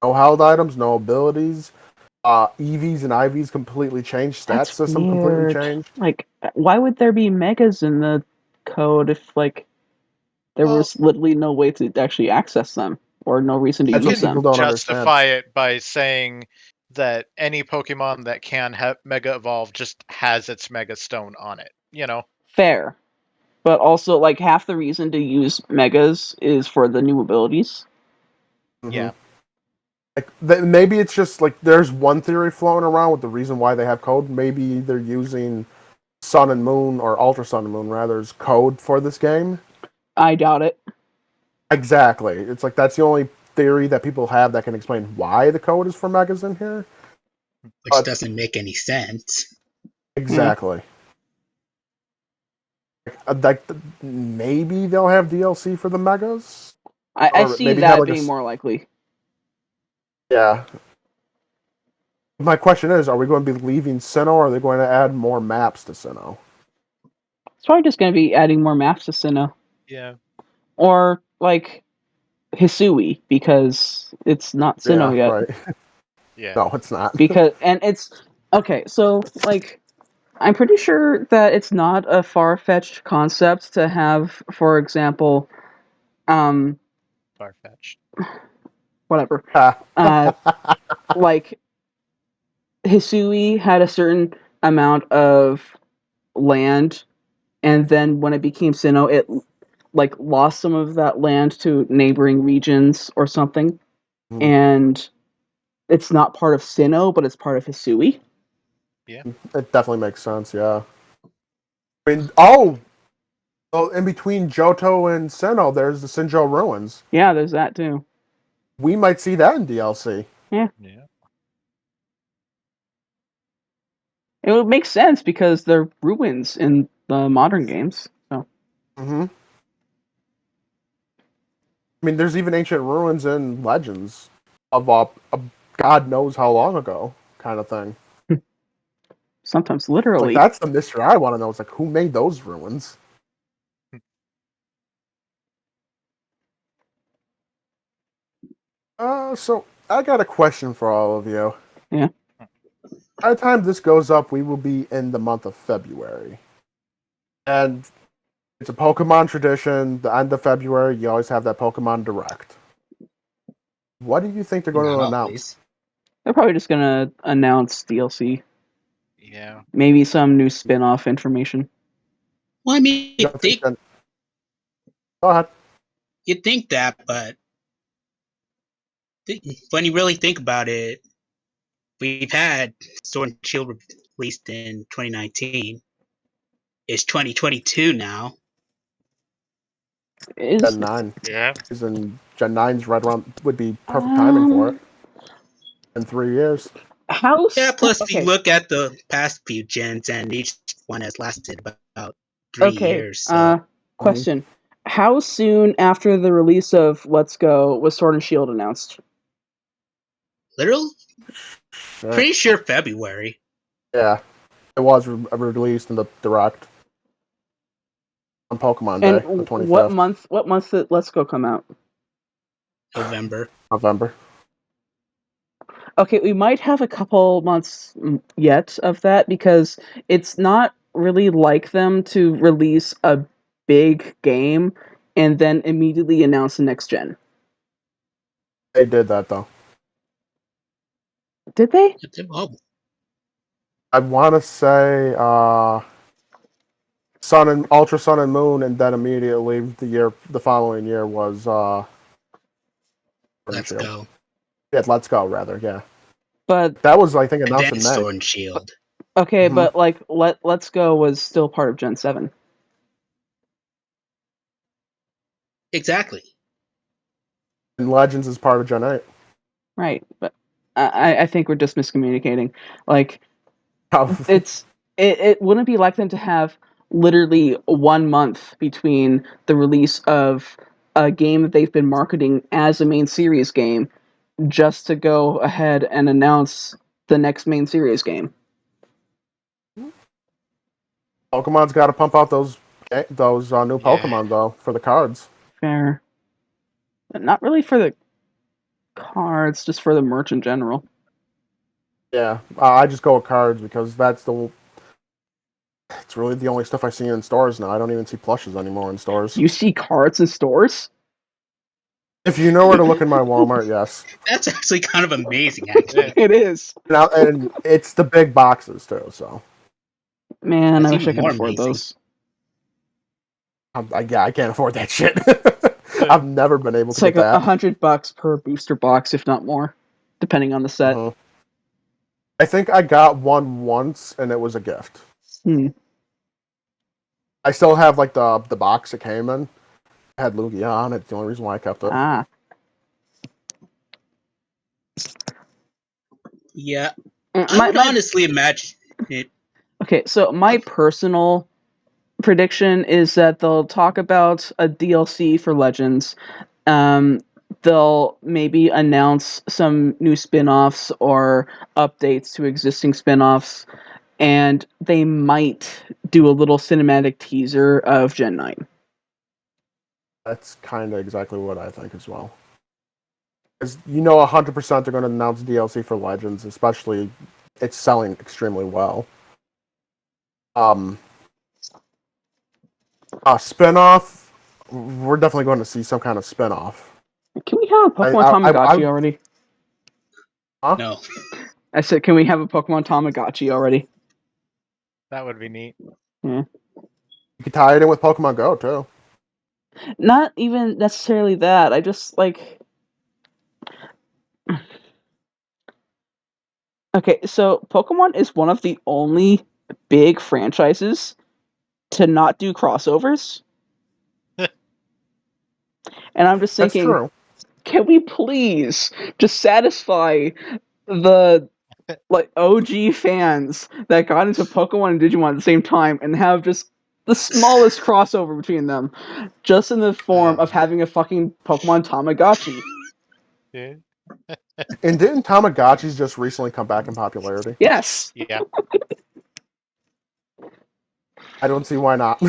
Speaker 2: No held items, no abilities. EVs and IVs completely changed. Stats system completely changed.
Speaker 3: Like, why would there be megas in the code if like there
Speaker 1: Well,
Speaker 3: was literally no way to actually access them or no reason to
Speaker 2: That's
Speaker 1: you
Speaker 2: what
Speaker 3: use
Speaker 1: can
Speaker 2: people
Speaker 3: them.
Speaker 2: don't
Speaker 1: justify
Speaker 2: understand.
Speaker 1: it by saying that any Pokemon that can Mega Evolve just has its Mega Stone on it.
Speaker 3: Fair. But also, like, half the reason to use megas is for the new abilities.
Speaker 1: Yeah.
Speaker 2: Like maybe it's just like there's one theory floating around with the reason why they have code. Maybe they're using Sun and Moon or Ultra Sun and Moon rather as code for this game.
Speaker 3: I doubt it.
Speaker 2: Exactly. It's like that's the only theory that people have that can explain why the code is for megas in here.
Speaker 4: Which doesn't make any sense.
Speaker 2: Exactly. Like maybe they'll have DLC for the megas.
Speaker 3: I
Speaker 2: Or
Speaker 3: see
Speaker 2: maybe have
Speaker 3: that
Speaker 2: like
Speaker 3: being more likely.
Speaker 2: yeah. My question is, are we going to be leaving Sinnoh or are they going to add more maps to Sinnoh?
Speaker 3: It's probably just going to be adding more maps to Sinnoh.
Speaker 1: Yeah.
Speaker 3: Or, like, Hisui, because it's not Sinnoh
Speaker 2: Yeah,
Speaker 3: yet.
Speaker 2: right.
Speaker 1: Yeah.
Speaker 2: No, it's not.
Speaker 3: And it's... Okay, so, like, I'm pretty sure that it's not a far-fetched concept to have, for example,
Speaker 1: Far-fetched.
Speaker 3: whatever. Like, Hisui had a certain amount of land, and then when it became Sinnoh, it like lost some of that land to neighboring regions or something, and it's not part of Sinnoh, but it's part of Hisui.
Speaker 1: Yeah.
Speaker 2: It definitely makes sense, yeah. I mean, in between Johto and Sinnoh, there's the Sinjoh Ruins.
Speaker 3: Yeah, there's that too.
Speaker 2: We might see that in DLC.
Speaker 3: Yeah.
Speaker 1: Yeah.
Speaker 3: It would make sense because they're ruins in the modern games. So
Speaker 2: Mm-hmm. I mean, there's even ancient ruins in Legends of God knows how long ago kind of thing.
Speaker 3: sometimes
Speaker 2: Like,
Speaker 3: literally.
Speaker 2: that's the mystery I want to know. It's like, who made those ruins? So I got a question for all of you.
Speaker 3: Yeah.
Speaker 2: By the time this goes up, we will be in the month of February. And it's a Pokemon tradition. The end of February, you always have that Pokemon Direct. What do you think they're going
Speaker 4: Not
Speaker 2: to announce?
Speaker 4: always.
Speaker 3: They're probably just gonna announce DLC.
Speaker 1: Yeah.
Speaker 3: Maybe some new spin-off information.
Speaker 4: Well, I mean,
Speaker 2: You don't think Go ahead.
Speaker 4: you'd think that, but when you really think about it, we've had Sword and Shield released in 2019. It's 2022 now.
Speaker 3: Is
Speaker 2: Gen 9.
Speaker 1: Yeah.
Speaker 2: And Gen 9's right around would be perfect timing for it. In 3 years.
Speaker 4: Yeah, plus if you
Speaker 3: okay.
Speaker 4: look at the past few gens, and each one has lasted about 3
Speaker 3: Okay.
Speaker 4: years. So
Speaker 3: Question. How soon after the release of Let's Go was Sword and Shield announced?
Speaker 4: literal,
Speaker 2: Yeah.
Speaker 4: pretty sure February.
Speaker 2: Yeah. It was released in the Direct. On Pokemon
Speaker 3: And
Speaker 2: Day, the 25th.
Speaker 3: what month did Let's Go come out?
Speaker 4: November.
Speaker 2: November.
Speaker 3: Okay, we might have a couple months yet of that because it's not really like them to release a big game and then immediately announce the next gen.
Speaker 2: They did that though.
Speaker 3: Did they?
Speaker 4: Oh,
Speaker 2: I want to say Sun and Ultra Sun and Moon, and then immediately the following year was
Speaker 4: let's
Speaker 2: Shield.
Speaker 4: go.
Speaker 2: Yeah, Let's Go rather. Yeah,
Speaker 3: But
Speaker 2: that was I think
Speaker 4: And
Speaker 2: announced
Speaker 4: then
Speaker 2: in May.
Speaker 4: Sword and Shield.
Speaker 3: okay,
Speaker 2: Mhm.
Speaker 3: but like Let's Go was still part of Gen 7.
Speaker 4: Exactly.
Speaker 2: And Legends is part of Gen 8.
Speaker 3: Right, but I think we're just miscommunicating. Like
Speaker 2: Probably.
Speaker 3: it wouldn't be like them to have literally 1 month between the release of a game that they've been marketing as a main series game just to go ahead and announce the next main series game.
Speaker 2: Pokemon's got to pump out those new
Speaker 1: Yeah.
Speaker 2: Pokemon though for the cards.
Speaker 3: Fair. But not really for the cards, just for the merch in general.
Speaker 2: Yeah, I just go with cards because that's It's really the only stuff I see in stores now. I don't even see plushes anymore in stores.
Speaker 3: You see cards in stores?
Speaker 2: If you know where to look in my Walmart, yes.
Speaker 4: That's actually kind of amazing, actually.
Speaker 3: It is.
Speaker 2: And it's the big boxes too. So
Speaker 3: Man,
Speaker 4: That's
Speaker 3: I wish I
Speaker 4: even
Speaker 3: could
Speaker 4: more
Speaker 3: afford
Speaker 4: amazing.
Speaker 3: those.
Speaker 2: I can't afford that shit. I've never been able
Speaker 3: It's
Speaker 2: to
Speaker 3: like
Speaker 2: get that.
Speaker 3: $100 per booster box, if not more, depending on the set.
Speaker 2: Uh-huh. I think I got one once, and it was a gift. I still have like the box it came in. It had Lugia on it. The only reason why I kept it.
Speaker 3: Ah.
Speaker 4: Yeah,
Speaker 3: Mm,
Speaker 4: I would honestly imagine it.
Speaker 3: Okay, so my personal prediction is that they'll talk about a DLC for Legends. They'll maybe announce some new spin-offs or updates to existing spin-offs, and they might do a little cinematic teaser of Gen 9.
Speaker 2: That's kind of exactly what I think as well. Because 100% they're going to announce DLC for Legends, especially it's selling extremely well. A spin-off, we're definitely going to see some kind of spin-off.
Speaker 3: Can we have a Pokemon Tamagotchi already?
Speaker 2: Huh?
Speaker 4: No.
Speaker 3: I said, can we have a Pokemon Tamagotchi already?
Speaker 1: That would be neat.
Speaker 3: Yeah.
Speaker 2: You could tie it in with Pokemon Go, too.
Speaker 3: Not even necessarily that. I just, like... Okay, so Pokemon is one of the only big franchises to not do crossovers. And I'm just
Speaker 2: That's
Speaker 3: thinking,
Speaker 2: true.
Speaker 3: can we please just satisfy the OG fans that got into Pokemon and Digimon at the same time and have just the smallest crossover between them, just in the form of having a fucking Pokemon Tamagotchi?
Speaker 1: Yeah.
Speaker 2: And didn't Tamagotchis just recently come back in popularity?
Speaker 3: Yes.
Speaker 1: Yeah.
Speaker 2: I don't see why not.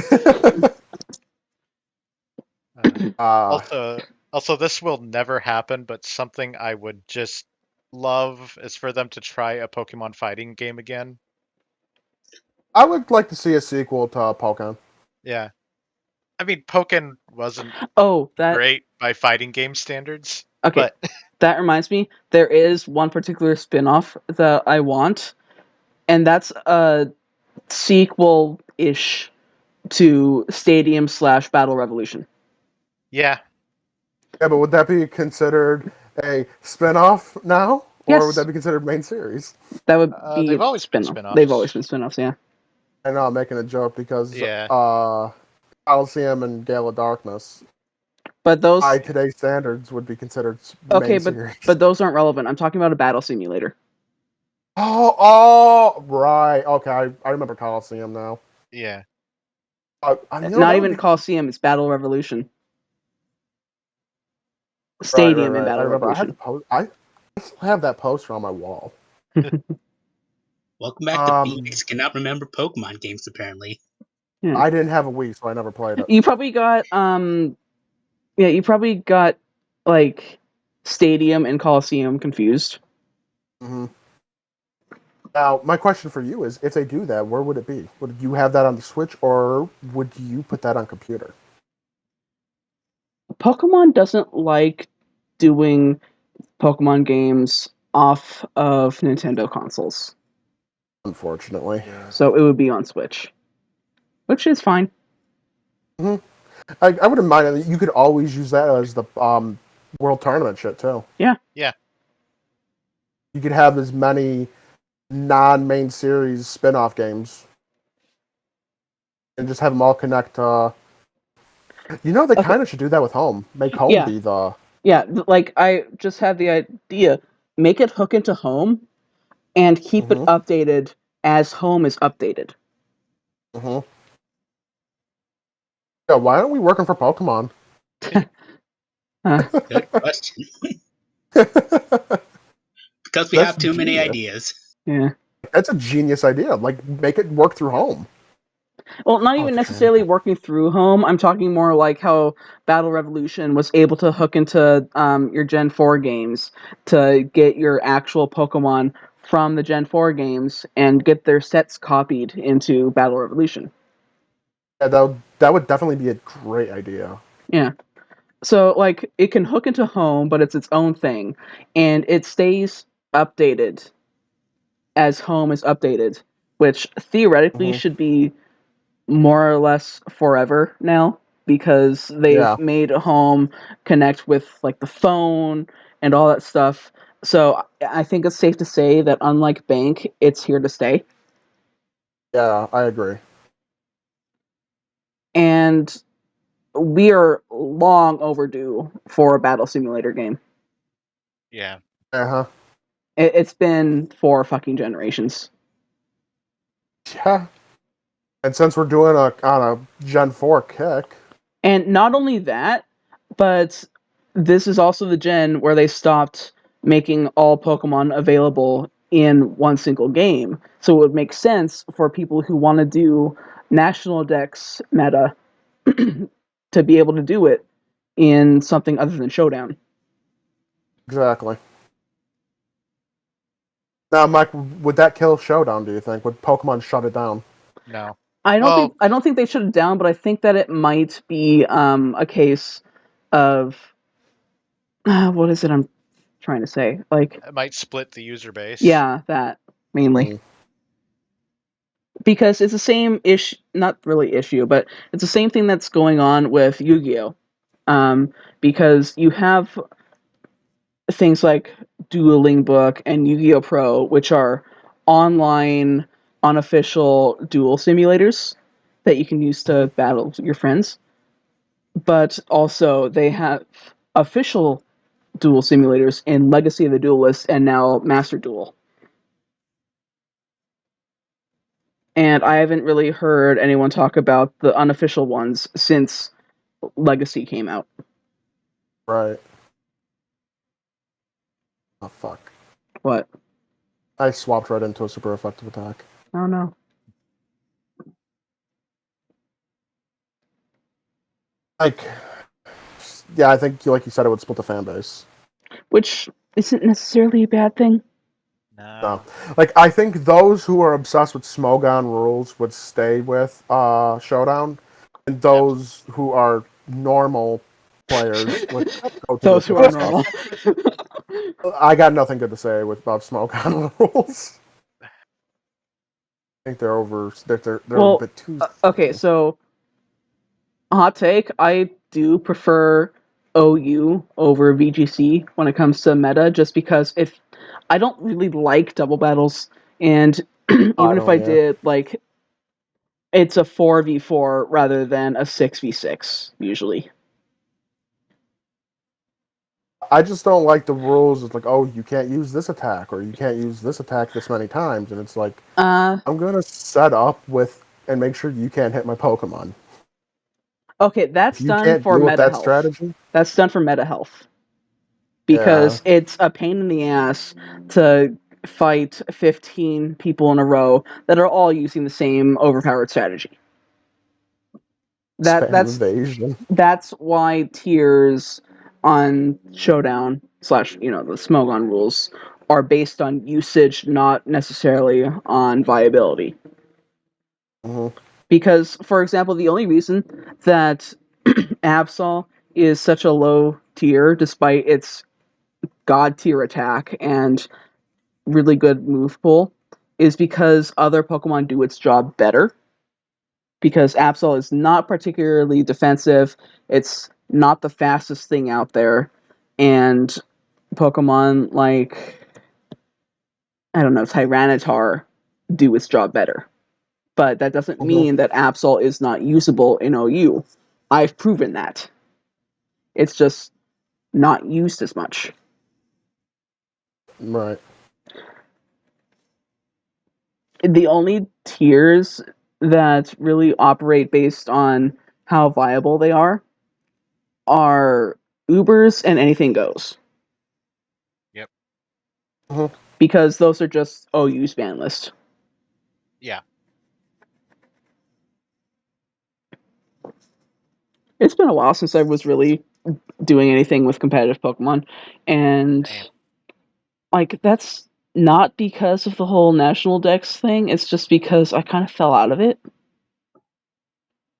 Speaker 1: Also, this will never happen, but something I would just love is for them to try a Pokemon fighting game again.
Speaker 2: I would like to see a sequel to Pokemon.
Speaker 1: Yeah. I mean, Pokken wasn't
Speaker 3: That
Speaker 1: great by fighting game standards.
Speaker 3: okay.
Speaker 1: But
Speaker 3: That reminds me, there is one particular spin-off that I want, and that's a sequel-ish to Stadium/Battle Revolution.
Speaker 1: yeah.
Speaker 2: Yeah, but would that be considered a spin-off now?
Speaker 3: Yes.
Speaker 2: Or would that be considered main series?
Speaker 3: That would be
Speaker 1: They've
Speaker 3: a
Speaker 1: always been
Speaker 3: spin-off.
Speaker 1: spin-offs.
Speaker 3: They've always been spin-offs, yeah.
Speaker 2: I know I'm making a joke because
Speaker 1: Yeah.
Speaker 2: Coliseum and Gale of Darkness,
Speaker 3: But those
Speaker 2: by today's standards, would be considered
Speaker 3: okay,
Speaker 2: main series.
Speaker 3: but those aren't relevant. I'm talking about a battle simulator.
Speaker 2: Oh, right. Okay, I remember Coliseum now.
Speaker 1: Yeah.
Speaker 3: Not even Coliseum, it's Battle Revolution. Stadium in Battle
Speaker 2: I remember.
Speaker 3: Revolution.
Speaker 2: I still have that poster on my wall.
Speaker 4: Welcome back to Phoenix. Cannot remember Pokemon games, apparently.
Speaker 3: Yeah.
Speaker 2: I didn't have a Wii, so I never played it.
Speaker 3: You probably got like Stadium and Coliseum confused.
Speaker 2: Mm-hmm. Now, my question for you is, if they do that, where would it be? Would you have that on the Switch, or would you put that on computer?
Speaker 3: Pokemon doesn't like doing Pokemon games off of Nintendo consoles.
Speaker 2: Unfortunately.
Speaker 3: So it would be on Switch. Which is fine.
Speaker 2: Mm-hmm. I wouldn't mind it. You could always use that as the World Tournament shit, too.
Speaker 3: Yeah.
Speaker 1: Yeah.
Speaker 2: You could have as many non-main series spin-off games and just have them all connect. They kind of should do that with Home. Make Home be the...
Speaker 3: Yeah, like, I just had the idea. Make it hook into Home and keep it updated as Home is updated.
Speaker 2: Mm-hmm. Yeah, why aren't we working for Pokemon?
Speaker 4: Good question. Because we have too many ideas.
Speaker 3: Yeah.
Speaker 2: That's a genius idea. Like, make it work through Home.
Speaker 3: Well, not even necessarily working through Home. I'm talking more like how Battle Revolution was able to hook into your Gen 4 games to get your actual Pokemon from the Gen 4 games and get their sets copied into Battle Revolution.
Speaker 2: Yeah, that would definitely be a great idea.
Speaker 3: Yeah. So, like, it can hook into home, but it's its own thing. And it stays updated as home is updated, which theoretically
Speaker 2: Mhm.
Speaker 3: should be more or less forever now, because they've
Speaker 2: Yeah.
Speaker 3: made home connect with, like, the phone and all that stuff. So, I think it's safe to say that, unlike Bank, it's here to stay.
Speaker 2: Yeah, I agree.
Speaker 3: And we are long overdue for a battle simulator game.
Speaker 1: Yeah.
Speaker 2: Uh-huh.
Speaker 3: It's been 4 fucking generations.
Speaker 2: Yeah. And since we're doing on a Gen 4 kick,
Speaker 3: And not only that, but this is also the gen where they stopped making all Pokemon available in one single game. So it would make sense for people who want to do National Dex meta to be able to do it in something other than Showdown.
Speaker 2: exactly. Now, Mike, would that kill Showdown, do you think? Would Pokemon shut it down?
Speaker 1: No.
Speaker 3: I
Speaker 1: Well,
Speaker 3: don't think they shut it down, but I think that it might be a case of what is it I'm trying to say? Like,
Speaker 1: it might split the user base.
Speaker 3: yeah, that mainly.
Speaker 2: Mm.
Speaker 3: Because it's the same issue, not really issue, but it's the same thing that's going on with Yu-Gi-Oh. Because you have things like Dueling Book and Yu-Gi-Oh Pro, which are online, unofficial duel simulators that you can use to battle your friends. But also, they have official duel simulators in Legacy of the Duelist and now Master Duel. And I haven't really heard anyone talk about the unofficial ones since Legacy came out.
Speaker 2: Right. Oh, fuck.
Speaker 3: What?
Speaker 2: I swapped right into a super effective attack.
Speaker 3: Oh no.
Speaker 2: Like, yeah, I think, like you said, it would split the fan base.
Speaker 3: Which isn't necessarily a bad thing.
Speaker 2: No.
Speaker 1: No.
Speaker 2: Like, I think those who are obsessed with Smogon rules would stay with Showdown, and those who are normal players would go to the
Speaker 3: Those who are
Speaker 2: different stuff.
Speaker 3: normal.
Speaker 2: I got nothing good to say about Smogon rules. I think they're over. They're
Speaker 3: Well,
Speaker 2: a bit too.
Speaker 3: okay, so hot take, I do prefer OU over VGC when it comes to meta, just because if I don't really like double battles, and
Speaker 2: I
Speaker 3: even if I
Speaker 2: don't. Yeah.
Speaker 3: did, like, it's a 4v4 rather than a 6v6 usually.
Speaker 2: I just don't like the rules. It's like, oh, you can't use this attack, or you can't use this attack this many times, and it's like, I'm gonna set up with and make sure you can't hit my Pokemon.
Speaker 3: Okay,
Speaker 2: If
Speaker 3: that's
Speaker 2: you
Speaker 3: done
Speaker 2: can't
Speaker 3: for
Speaker 2: deal with
Speaker 3: meta
Speaker 2: that
Speaker 3: health.
Speaker 2: strategy,
Speaker 3: That's done for meta health.
Speaker 2: yeah,
Speaker 3: Because it's a pain in the ass to fight 15 people in a row that are all using the same overpowered strategy. That
Speaker 2: spam
Speaker 3: that's
Speaker 2: evasion.
Speaker 3: that's why tiers on Showdown slash the Smogon rules are based on usage, not necessarily on viability.
Speaker 2: Mm-hmm.
Speaker 3: Because, for example, the only reason that Absol is such a low tier, despite its god tier attack and really good move pool, is because other Pokemon do its job better. Because Absol is not particularly defensive, it's not the fastest thing out there, and Pokemon like, I don't know, Tyranitar do its job better. But that doesn't
Speaker 2: Mm-hmm.
Speaker 3: mean that Absol is not usable in OU. I've proven that. It's just not used as much.
Speaker 2: Right.
Speaker 3: The only tiers that really operate based on how viable they are Ubers and Anything Goes.
Speaker 1: Yep.
Speaker 2: Mm-hmm.
Speaker 3: Because those are just OU's ban list.
Speaker 1: Yeah.
Speaker 3: It's been a while since I was really doing anything with competitive Pokemon, and
Speaker 1: Same.
Speaker 3: like that's not because of the whole national dex thing. It's just because I kind of fell out of it.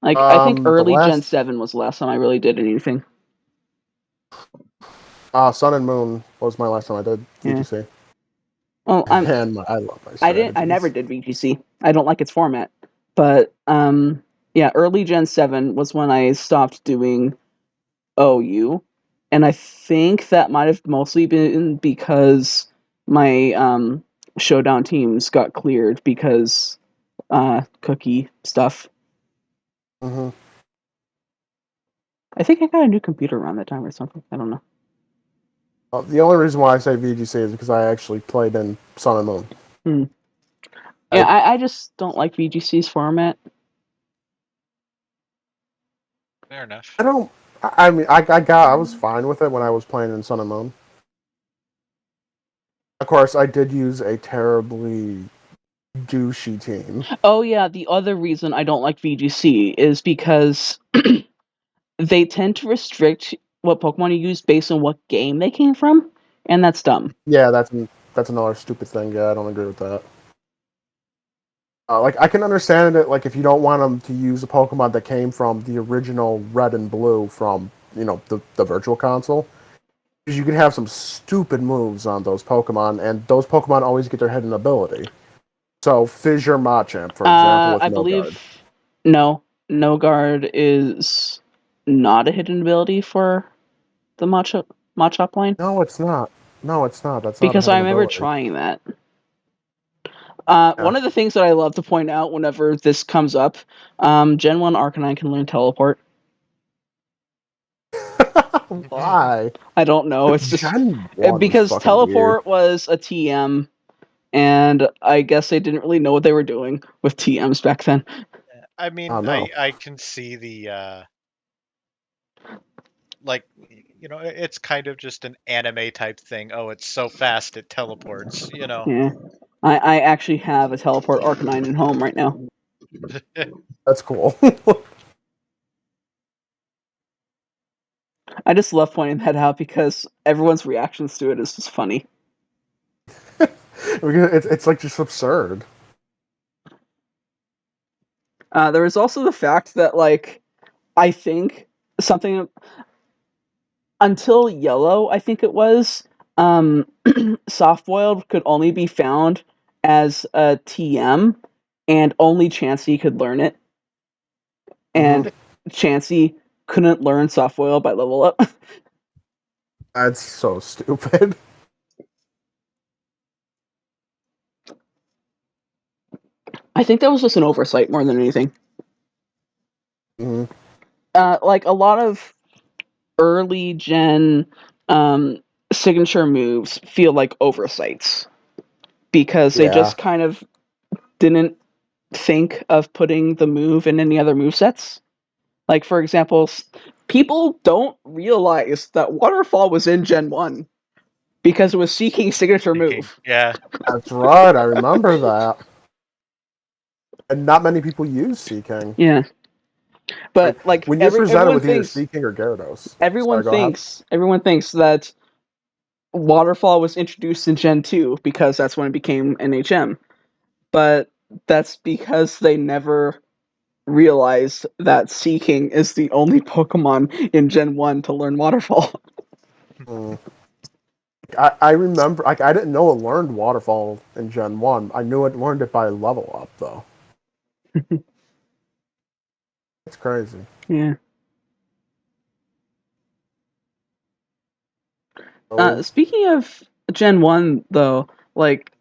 Speaker 3: Like, I think
Speaker 2: The
Speaker 3: early Gen
Speaker 2: last
Speaker 3: 7 was the last time I really did anything.
Speaker 2: Sun and Moon was my last time I did
Speaker 3: Yeah.
Speaker 2: VGC.
Speaker 3: Well,
Speaker 2: And I love my strategies.
Speaker 3: I never did VGC. I don't like its format. But yeah, early Gen 7 was when I stopped doing OU. And I think that might have mostly been because my showdown teams got cleared because cookie stuff.
Speaker 2: Mm-hmm.
Speaker 3: I think I got a new computer around that time or something. I don't know.
Speaker 2: The only reason why I say VGC is because I actually played in Sun and Moon.
Speaker 3: Yeah, I just don't like VGC's format.
Speaker 1: Fair enough.
Speaker 2: I don't. I mean, I was fine with it when I was playing in Sun and Moon. Of course, I did use a terribly douchey team.
Speaker 3: Oh yeah, the other reason I don't like VGC is because they tend to restrict what Pokemon you use based on what game they came from, and that's dumb.
Speaker 2: Yeah, that's another stupid thing. Yeah, I don't agree with that. Like, I can understand it. Like, if you don't want them to use a Pokemon that came from the original Red and Blue from the Virtual Console, because you can have some stupid moves on those Pokemon, and those Pokemon always get their hidden ability. So, Fissure Machamp, for example, with
Speaker 3: I
Speaker 2: no
Speaker 3: believe
Speaker 2: guard.
Speaker 3: no guard is not a hidden ability for the Machop line.
Speaker 2: No, it's not. No, it's not. That's not a
Speaker 3: Because
Speaker 2: hidden
Speaker 3: I remember
Speaker 2: ability.
Speaker 3: trying that.
Speaker 2: Yeah.
Speaker 3: One of the things that I love to point out whenever this comes up, Gen 1 Arcanine can learn Teleport.
Speaker 2: Why?
Speaker 3: I don't know. It's just
Speaker 2: Gen 1 was
Speaker 3: because
Speaker 2: fucking
Speaker 3: Teleport was a TM, and I guess they didn't really know what they were doing with TMs back then.
Speaker 1: I mean,
Speaker 2: Oh, no.
Speaker 1: I can see the like, it's kind of just an anime type thing. Oh, it's so fast it teleports.
Speaker 3: Yeah, I actually have a Teleport Arcanine in home right now.
Speaker 2: That's cool.
Speaker 3: I just love pointing that out because everyone's reactions to it is just funny.
Speaker 2: It's like just absurd.
Speaker 3: There is also the fact that, like, I think something until Yellow, I think it was, Softboiled could only be found as a TM, and only Chansey could learn it. And Chansey couldn't learn Softboiled by level up.
Speaker 2: That's so stupid.
Speaker 3: I think that was just an oversight more than anything.
Speaker 2: Mm-hmm.
Speaker 3: Like, a lot of early gen signature moves feel like oversights because they just kind of didn't think of putting the move in any other movesets. Like, for example, people don't realize that Waterfall was in Gen 1 because it was Seeking signature move.
Speaker 1: Yeah.
Speaker 2: That's right, I remember that. And not many people use Seeking.
Speaker 3: Yeah. But, like,
Speaker 2: when you're presented with either
Speaker 3: thinks,
Speaker 2: Seeking or Gyarados.
Speaker 3: everyone thinks that Waterfall was introduced in Gen 2 because that's when it became NHM. But that's because they never realized that Seeking is the only Pokemon in Gen 1 to learn Waterfall.
Speaker 2: I remember, like, I didn't know it learned Waterfall in Gen 1. I knew it learned it by level up, though. It's crazy.
Speaker 3: Yeah. Speaking of Gen 1, though, like,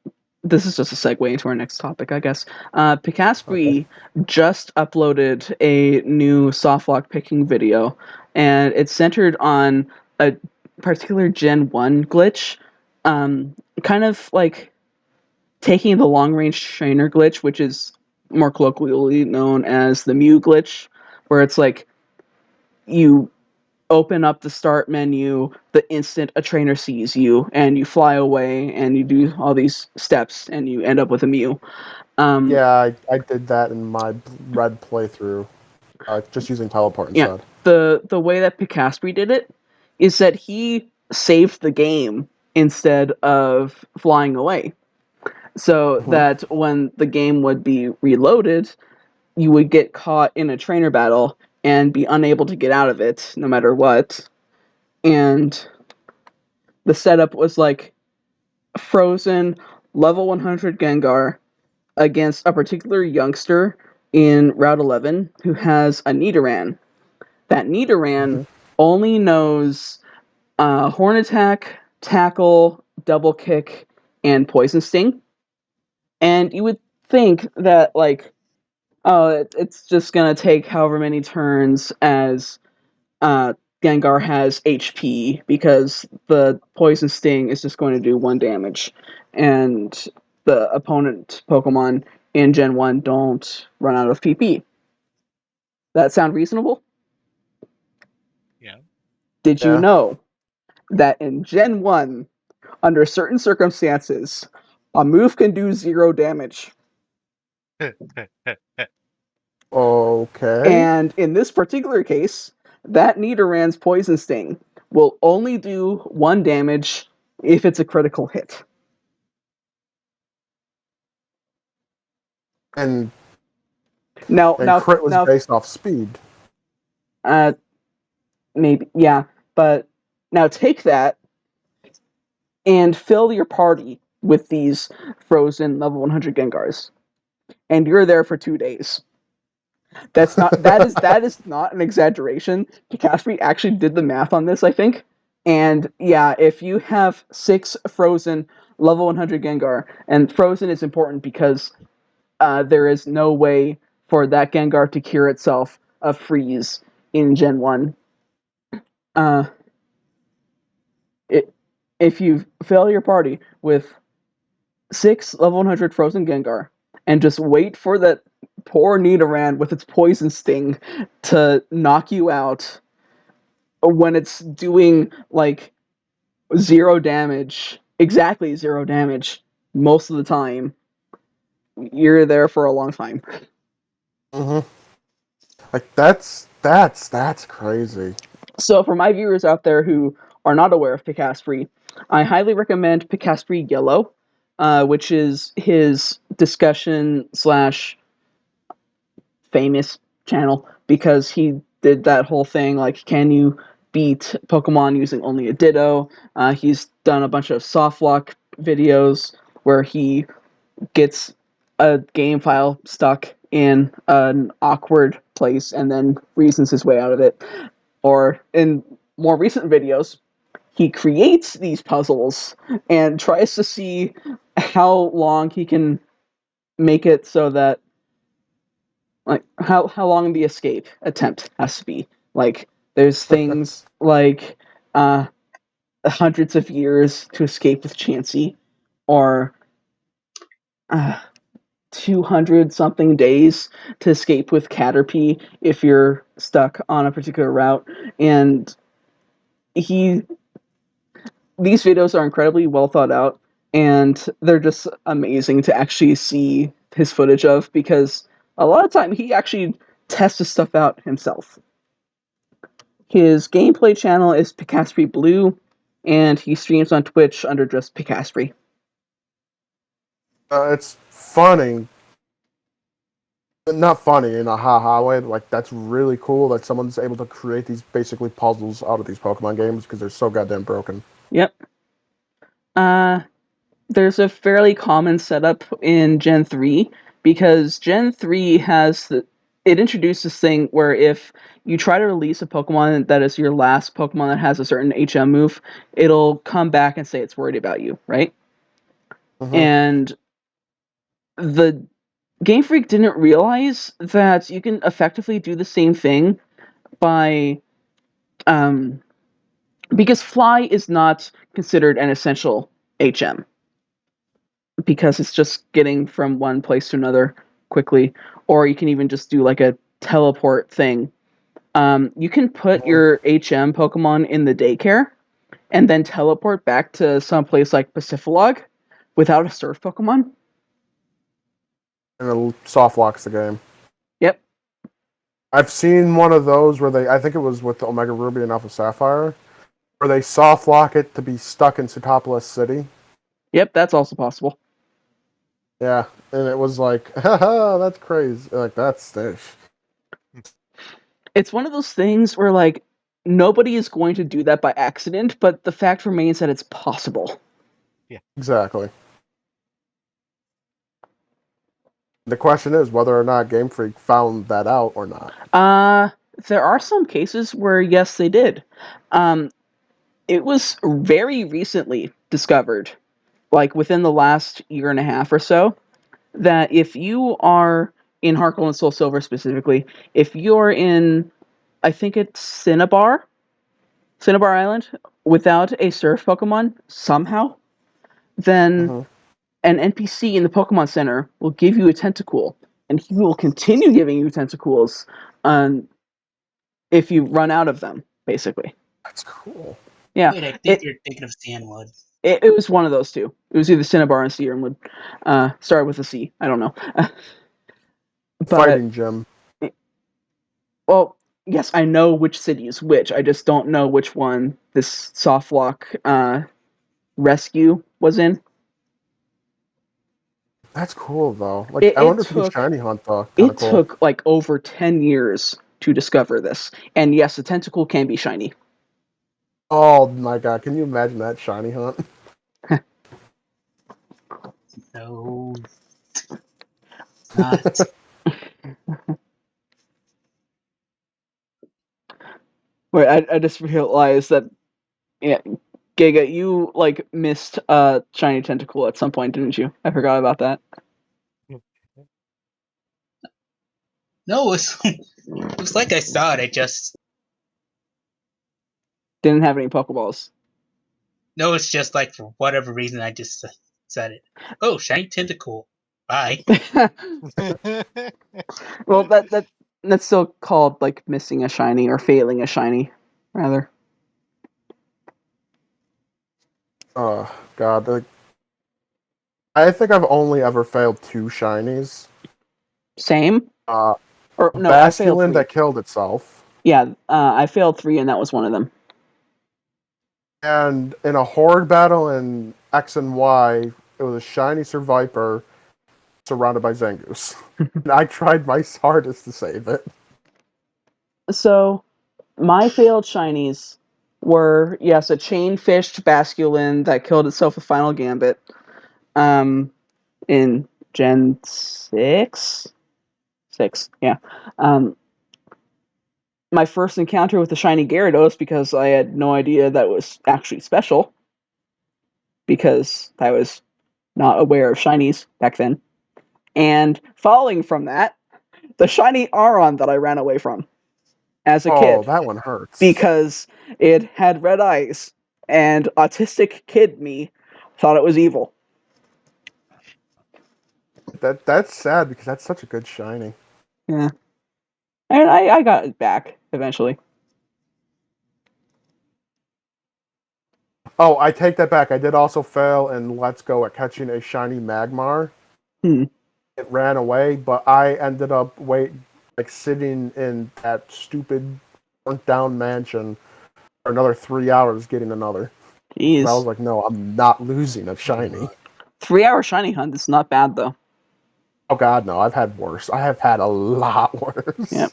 Speaker 3: this is just a segue into our next topic, I guess. Picaspri just uploaded a new softlock picking video, and it's centered on a particular Gen 1 glitch, kind of like taking the long-range trainer glitch, which is more colloquially known as the Mew glitch, where it's like you open up the start menu the instant a trainer sees you, and you fly away, and you do all these steps, and you end up with a Mew.
Speaker 2: Yeah, I did that in my red playthrough, just using teleport instead.
Speaker 3: The way that Picaspri did it is that he saved the game instead of flying away. so that when the game would be reloaded, you would get caught in a trainer battle and be unable to get out of it no matter what. And the setup was like frozen level 100 Gengar against a particular youngster in Route 11 who has a Nidoran. That Nidoran only knows Horn Attack, Tackle, Double Kick, and Poison Sting. And you would think that, like, oh, it's just gonna take however many turns as Gengar has HP, because the Poison Sting is just going to do 1 damage, and the opponent Pokemon in Gen 1 don't run out of PP. That sound reasonable?
Speaker 1: Yeah.
Speaker 3: Did you
Speaker 2: Yeah.
Speaker 3: know that in Gen 1, under certain circumstances, a move can do 0 damage?
Speaker 2: Okay.
Speaker 3: And in this particular case, that Nidoran's Poison Sting will only do 1 damage if it's a critical hit.
Speaker 2: And
Speaker 3: Now,
Speaker 2: crit was based off speed.
Speaker 3: maybe, yeah, but now take that and fill your party with these frozen level 100 Gengars, and you're there for 2 days. That is not an exaggeration. Picaspri actually did the math on this, I think. And yeah, if you have 6 frozen level 100 Gengar, and frozen is important because there is no way for that Gengar to cure itself of freeze in Gen 1. If you fill your party with 6 level 100 frozen Gengar and just wait for that poor Nidoran with its Poison Sting to knock you out when it's doing like 0 damage, exactly 0 damage most of the time, you're there for a long time.
Speaker 2: Like that's crazy.
Speaker 3: So for my viewers out there who are not aware of Picaspri, I highly recommend Picaspri Yellow, which is his discussion / famous channel, because he did that whole thing like, can you beat Pokemon using only a Ditto? He's done a bunch of soft lock videos where he gets a game file stuck in an awkward place and then reasons his way out of it. Or in more recent videos, he creates these puzzles and tries to see how long he can make it so that, like, how long the escape attempt has to be. Like, there's things like hundreds of years to escape with Chansey, or 200 something days to escape with Caterpie if you're stuck on a particular route. And these videos are incredibly well thought out, and they're just amazing to actually see his footage of, because a lot of time he actually tests his stuff out himself. His gameplay channel is Picaspri Blue, and he streams on Twitch under just Picaspri.
Speaker 2: It's funny. Not funny in a ha-ha way. Like, that's really cool that someone's able to create these basically puzzles out of these Pokemon games, because they're so goddamn broken.
Speaker 3: Yep. There's a fairly common setup in Gen 3, because Gen 3 it introduced this thing where if you try to release a Pokemon that is your last Pokemon that has a certain HM move, it'll come back and say it's worried about you, right? And the Game Freak didn't realize that you can effectively do the same thing by because Fly is not considered an essential HM, because it's just getting from one place to another quickly, or you can even just do like a teleport thing. You can put your HM Pokemon in the daycare and then teleport back to some place like Pacifilog without a Surf Pokemon.
Speaker 2: And it soft locks the game.
Speaker 3: Yep.
Speaker 2: I've seen one of those where I think it was with the Omega Ruby and Alpha Sapphire, where they soft lock it to be stuck in Sootopolis City.
Speaker 3: Yep, that's also possible.
Speaker 2: Yeah, and it was like, haha, that's crazy. Like, that's stish.
Speaker 3: It's one of those things where, like, nobody is going to do that by accident, but the fact remains that it's possible.
Speaker 2: Exactly. The question is whether or not Game Freak found that out or not.
Speaker 3: There are some cases where, yes, they did. It was very recently discovered, like within the last year and a half or so, that if you are in Harkle and Soul Silver specifically, if you're in, I think it's Cinnabar Island, without a surf Pokemon, somehow, then
Speaker 2: Hmm.
Speaker 3: an NPC in the Pokemon Center will give you a Tentacool, and he will continue giving you Tentacools if you run out of them, basically.
Speaker 2: That's cool.
Speaker 3: Yeah,
Speaker 4: Wait, I think
Speaker 3: it,
Speaker 4: you're thinking of Sandwood.
Speaker 3: it was one of those two. It was either Cinnabar and Searonwood. Started with a C. I don't know. But,
Speaker 2: Fighting gym.
Speaker 3: well, yes, I know which city is which. I just don't know which one this softlock rescue was in.
Speaker 2: That's cool though. Like,
Speaker 3: It,
Speaker 2: I
Speaker 3: it
Speaker 2: wonder if you can
Speaker 3: took
Speaker 2: shiny hunt though. Kind of
Speaker 3: it
Speaker 2: cool.
Speaker 3: took like over 10 years to discover this. And yes, the tentacle can be shiny.
Speaker 2: Oh my god, can you imagine that shiny hunt?
Speaker 4: No, not.
Speaker 3: Wait, I just realized that, yeah, Giga, you like missed shiny tentacle at some point, didn't you? I forgot about that.
Speaker 4: No, it was like I saw it. I just
Speaker 3: Didn't have any Pokeballs.
Speaker 4: no. It's just like for whatever reason I just said it. Oh, shiny tentacle. Bye.
Speaker 3: Well, that's still called like missing a shiny or failing a shiny, rather.
Speaker 2: Oh god, like, I think I've only ever failed 2 shinies.
Speaker 3: Same?
Speaker 2: Uh,
Speaker 3: Or
Speaker 2: a
Speaker 3: no, I failed
Speaker 2: Basculin
Speaker 3: 3.
Speaker 2: that killed itself,
Speaker 3: Yeah, I failed 3, and that was one of them.
Speaker 2: and in a horde battle in X and Y, it was a shiny Survivor surrounded by Zangoose. And I tried my hardest to save it.
Speaker 3: So, my failed shinies were, yes, a chain-fished Basculin that killed itself with Final Gambit um, in Gen 6? 6, yeah. Um, my first encounter with the shiny Gyarados, because I had no idea that it was actually special, because I was not aware of shinies back then. And following from that, the shiny Aron that I ran away from as a
Speaker 2: Oh,
Speaker 3: kid,
Speaker 2: that one hurts.
Speaker 3: because it had red eyes, and autistic kid me thought it was evil.
Speaker 2: That's sad because that's such a good shiny.
Speaker 3: Yeah. And I got it back eventually.
Speaker 2: Oh, I take that back. I did also fail in Let's Go at catching a shiny Magmar.
Speaker 3: Hmm.
Speaker 2: It ran away, but I ended up sitting in that stupid burnt down mansion for another 3 hours getting another. 'Cause I was
Speaker 3: Jeez.
Speaker 2: like, no, I'm not losing a shiny.
Speaker 3: 3-hour shiny hunt is not bad though.
Speaker 2: Oh god, no, I've had worse. I have had a lot worse.
Speaker 3: Yep.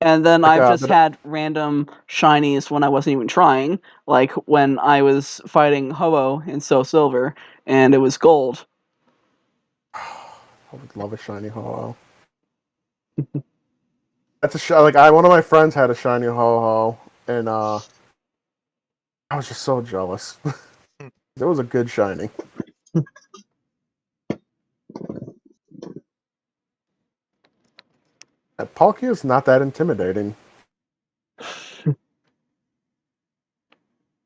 Speaker 3: And then
Speaker 2: Like,
Speaker 3: I've just had random shinies when I wasn't even trying, like when I was fighting Ho-Oh in Soul Silver, and it was gold.
Speaker 2: I would love a shiny Ho-Oh. That's one of my friends had a shiny Ho-Oh, and I was just so jealous. It was a good shiny. Palkia is not that intimidating.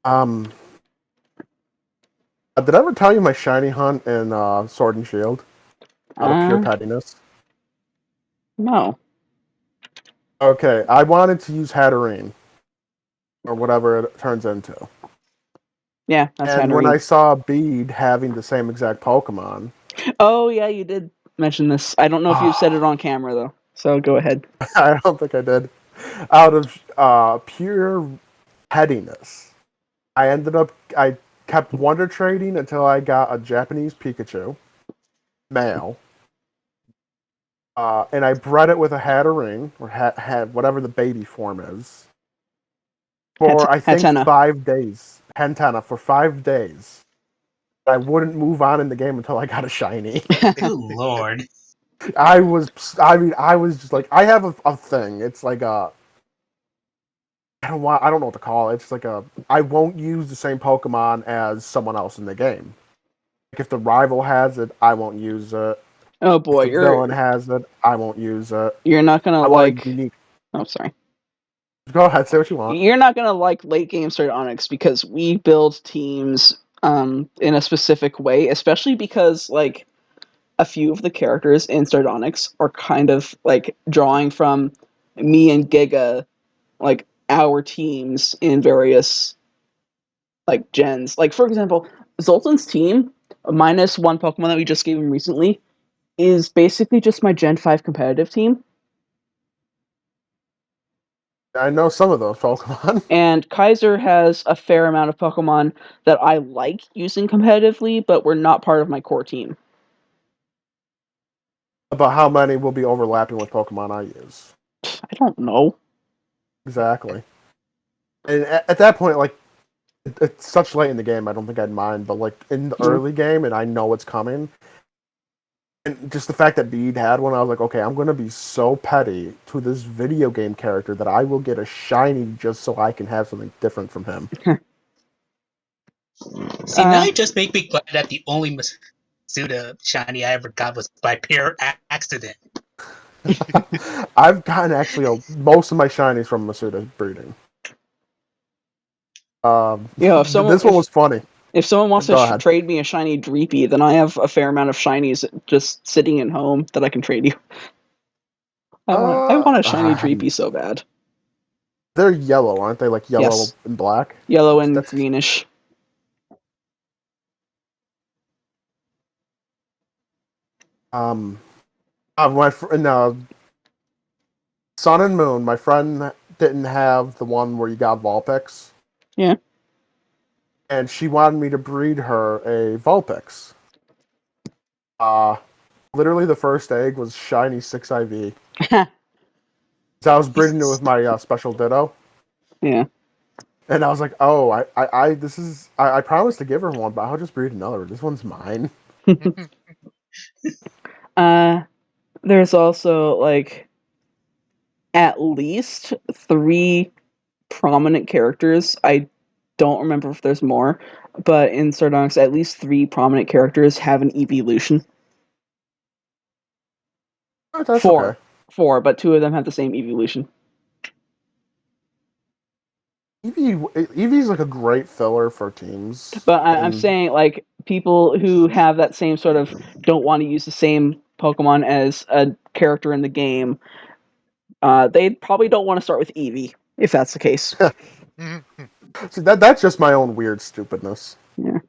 Speaker 2: Um, did I ever tell you my shiny hunt in Sword and Shield? Out of pure
Speaker 3: Uh,
Speaker 2: pettiness.
Speaker 3: no.
Speaker 2: Okay, I wanted to use Hatterene, or whatever it turns into.
Speaker 3: Yeah, that's
Speaker 2: And when I
Speaker 3: Hatterene.
Speaker 2: saw Bede having the same exact Pokemon,
Speaker 3: Oh, yeah, you did mention this. I don't know if you said it on camera, though, so go ahead.
Speaker 2: I don't think I did. Out of pure pettiness, I kept Wonder Trading until I got a Japanese Pikachu. male. And I bred it with a Hattering, or had whatever the baby form is, for I think
Speaker 3: Hatena.
Speaker 2: 5 days. Hentena for 5 days. I wouldn't move on in the game until I got a shiny.
Speaker 4: Good lord.
Speaker 2: I was just like, I have a thing. It's like I don't know what to call it. It's like I won't use the same Pokemon as someone else in the game. Like if the rival has it, I won't use it.
Speaker 3: Oh boy,
Speaker 2: If the villain has it, I won't use it.
Speaker 3: you're not gonna
Speaker 2: I want a
Speaker 3: like.
Speaker 2: unique.
Speaker 3: Oh, sorry.
Speaker 2: Go ahead, say what you want.
Speaker 3: You're not gonna like late game Sardonyx because we build teams in a specific way, especially because like a few of the characters in Sardonyx are kind of like drawing from me and Giga, like our teams in various like gens. Like for example, Zoltan's team, minus one Pokemon that we just gave him recently, is basically just my Gen 5 competitive team.
Speaker 2: I know some of those Pokemon.
Speaker 3: And Kaiser has a fair amount of Pokemon that I like using competitively, but were not part of my core team.
Speaker 2: About how many will be overlapping with Pokemon I use.
Speaker 3: I don't know.
Speaker 2: Exactly. And at that point, like, it's such late in the game, I don't think I'd mind. But like in the early game, and I know it's coming, and just the fact that Bede had one, I was like, okay, I'm gonna be so petty to this video game character that I will get a shiny just so I can have something different from him.
Speaker 4: See, now you just make me glad that the only Masuda shiny I ever got was by pure accident.
Speaker 2: I've gotten actually most of my shinies from Masuda breeding.
Speaker 3: If someone,
Speaker 2: this one was funny.
Speaker 3: If someone wants
Speaker 2: Go
Speaker 3: to
Speaker 2: ahead.
Speaker 3: trade me a shiny Dreepy, then I have a fair amount of shinies just sitting at home that I can trade you. I want a shiny Dreepy so bad.
Speaker 2: They're yellow, aren't they? Like yellow
Speaker 3: Yes.
Speaker 2: and black?
Speaker 3: Yellow and greenish.
Speaker 2: My Sun and Moon, my friend didn't have the one where you got Vulpix.
Speaker 3: Yeah.
Speaker 2: And she wanted me to breed her a Vulpix. Literally the first egg was shiny 6IV. So I was breeding it with my special Ditto.
Speaker 3: Yeah.
Speaker 2: And I was like, oh, I promised to give her one, but I'll just breed another. This one's mine.
Speaker 3: There's also like at least 3 prominent characters. I don't remember if there's more, but in Sardonyx, at least 3 prominent characters have an evolution.
Speaker 2: Oh, that's
Speaker 3: 4.
Speaker 2: okay.
Speaker 3: 4, but 2 of them have the same evolution.
Speaker 2: Eevee's like a great filler for teams.
Speaker 3: But I'm saying, like, people who have that same sort of don't want to use the same Pokemon as a character in the game, they probably don't want to start with Eevee, if that's the case.
Speaker 2: See, that's just my own weird stupidness.
Speaker 3: Yeah.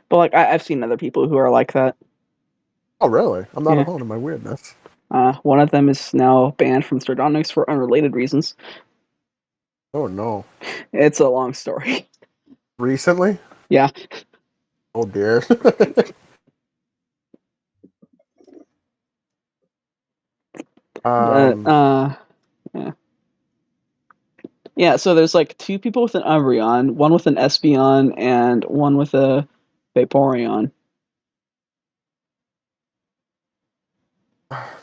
Speaker 3: But, like, I've seen other people who are like that.
Speaker 2: Oh, really? I'm not
Speaker 3: Yeah.
Speaker 2: alone in my weirdness.
Speaker 3: One of them is now banned from Sardonyx for unrelated reasons.
Speaker 2: Oh, no.
Speaker 3: It's a long story.
Speaker 2: Recently?
Speaker 3: Yeah.
Speaker 2: Oh, dear.
Speaker 3: Yeah. Yeah, so there's like 2 people with an Umbreon, one with an Espeon, and one with a Vaporeon.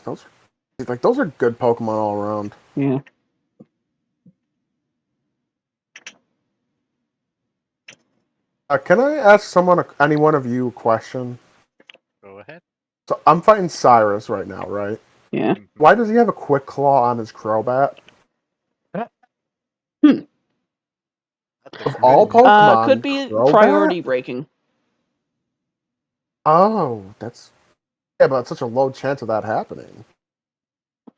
Speaker 2: those are good Pokemon all around.
Speaker 3: Yeah.
Speaker 2: Can I ask any one of you a question?
Speaker 1: Go ahead.
Speaker 2: So I'm fighting Cyrus right now, right?
Speaker 3: Yeah.
Speaker 2: Why does he have a Quick Claw on his Crobat? Of all Pokemon,
Speaker 3: Could be
Speaker 2: Crobat?
Speaker 3: priority breaking.
Speaker 2: Oh, but it's such a low chance of that happening.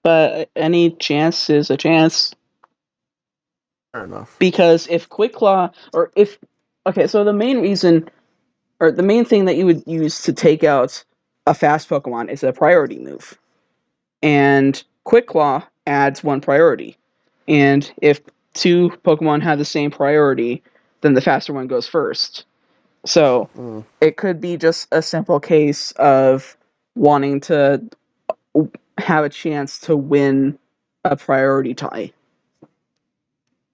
Speaker 3: But any chance is a chance.
Speaker 2: Fair enough.
Speaker 3: Because if Quick Claw, so the main reason, or the main thing that you would use to take out a fast Pokemon is a priority move. And Quick Claw adds 1 priority. And if 2 Pokemon have the same priority, then the faster one goes first. So it could be just a simple case of wanting to have a chance to win a priority tie.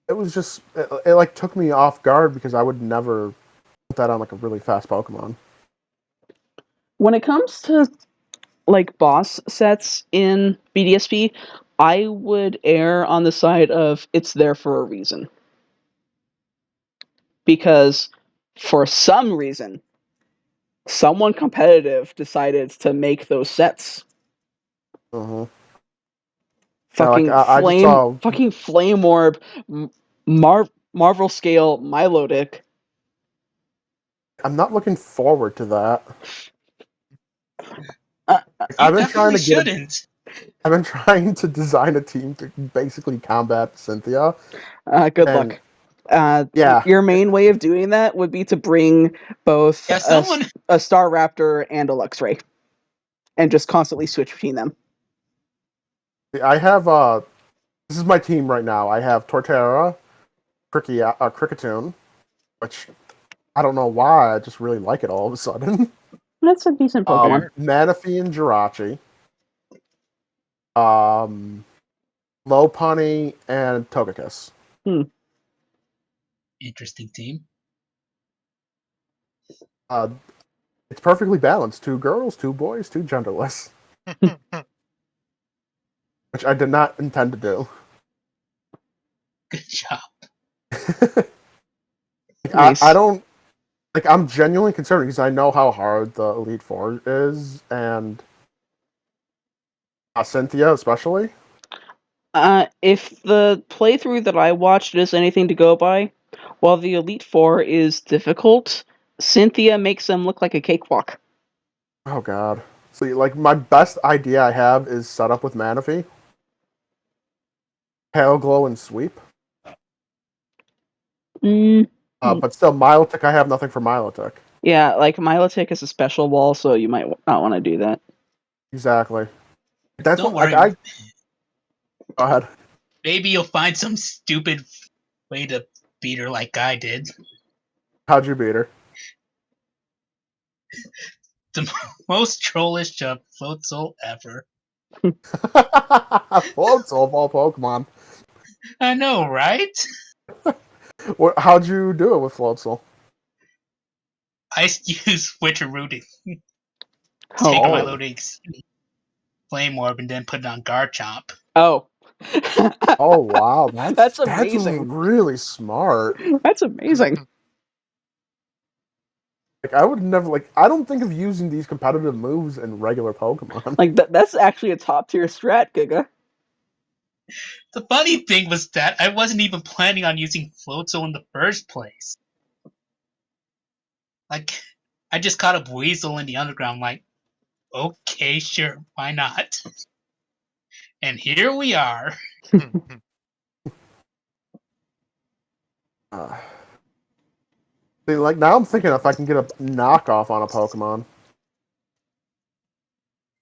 Speaker 2: It was just it like took me off guard because I would never put that on like a really fast Pokemon.
Speaker 3: When it comes to like boss sets in BDSP, I would err on the side of it's there for a reason. Because for some reason, someone competitive decided to make those sets.
Speaker 2: Uh-huh.
Speaker 3: Fucking
Speaker 2: Yeah, like I just
Speaker 3: flame,
Speaker 2: saw.
Speaker 3: fucking flame orb, Marvel scale Milotic.
Speaker 2: I'm not looking forward to that.
Speaker 3: Uh,
Speaker 2: I've
Speaker 4: You
Speaker 2: been trying
Speaker 4: definitely
Speaker 2: to get.
Speaker 4: shouldn't.
Speaker 2: I've been trying to design a team to basically combat Cynthia.
Speaker 3: Good
Speaker 2: And
Speaker 3: luck.
Speaker 2: yeah,
Speaker 3: Your main way of doing that would be to bring both
Speaker 4: Yeah, someone.
Speaker 3: a Star Raptor and a Luxray, and just constantly switch between them.
Speaker 2: I have. This is my team right now. I have Torterra, Cricketune, which I don't know why. I just really like it all of a sudden.
Speaker 3: That's a decent Pokemon.
Speaker 2: Manaphy and Jirachi. Lopunny and Togekiss.
Speaker 4: Interesting team.
Speaker 2: It's perfectly balanced. 2 girls, 2 boys, 2 genderless. Which I did not intend to do.
Speaker 4: Good job.
Speaker 3: Nice.
Speaker 2: I don't... Like, I'm genuinely concerned because I know how hard the Elite Four is, and Cynthia especially.
Speaker 3: If the playthrough that I watched is anything to go by, while the Elite Four is difficult, Cynthia makes them look like a cakewalk.
Speaker 2: Oh god. See, like, my best idea I have is set up with Manaphy. Pale Glow and Sweep. But still, Milotic, I have nothing for Milotic.
Speaker 3: Yeah, like Milotic is a special wall, so you might not want to do that.
Speaker 2: Exactly. That's
Speaker 4: Don't
Speaker 2: what,
Speaker 4: worry.
Speaker 2: like, Go ahead.
Speaker 4: Maybe you'll find some stupid way to beat her like I did.
Speaker 2: How'd you beat her?
Speaker 4: The most trollish float soul ever.
Speaker 2: Floatzel of all Pokemon.
Speaker 4: I know, right?
Speaker 2: How'd you do it with Floatzel?
Speaker 4: I use Witcherooting.
Speaker 3: Oh.
Speaker 4: Take my loadings Flame Orb and then put it on Garchomp.
Speaker 3: Oh.
Speaker 2: Oh wow,
Speaker 3: That's amazing.
Speaker 2: That's really smart.
Speaker 3: That's amazing.
Speaker 2: Like I would never I don't think of using these competitive moves in regular Pokemon.
Speaker 3: Like that's actually a top tier strat, Giga.
Speaker 4: The funny thing was that I wasn't even planning on using Floatzel in the first place. Like, I just caught a Weasel in the underground, like, okay, sure, why not? And here we are.
Speaker 2: See, like now I'm thinking if I can get a knockoff on a Pokemon.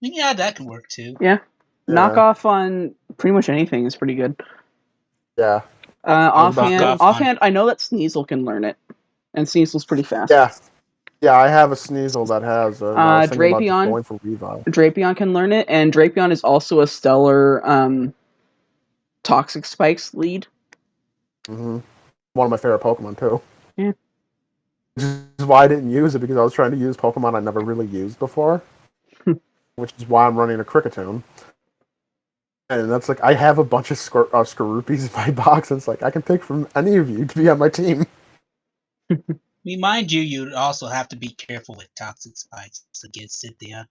Speaker 4: Yeah, that could work too.
Speaker 3: Yeah. Knockoff on pretty much anything is pretty good.
Speaker 2: Yeah.
Speaker 3: Offhand, I know that Sneasel can learn it, and Sneasel's pretty fast.
Speaker 2: Yeah, I have a Sneasel that has. I was thinking about just going for Revive.
Speaker 3: Drapion can learn it, and Drapion is also a stellar Toxic Spikes lead.
Speaker 2: Mm-hmm. One of my favorite Pokemon too.
Speaker 3: Yeah.
Speaker 2: Which is why I didn't use it because I was trying to use Pokemon I never really used before. Which is why I'm running a Cricketune. And that's like, I have a bunch of Skorupies in my box, and it's like, I can pick from any of you to be on my team.
Speaker 4: Mind you, you'd also have to be careful with Toxic Spikes against Cynthia.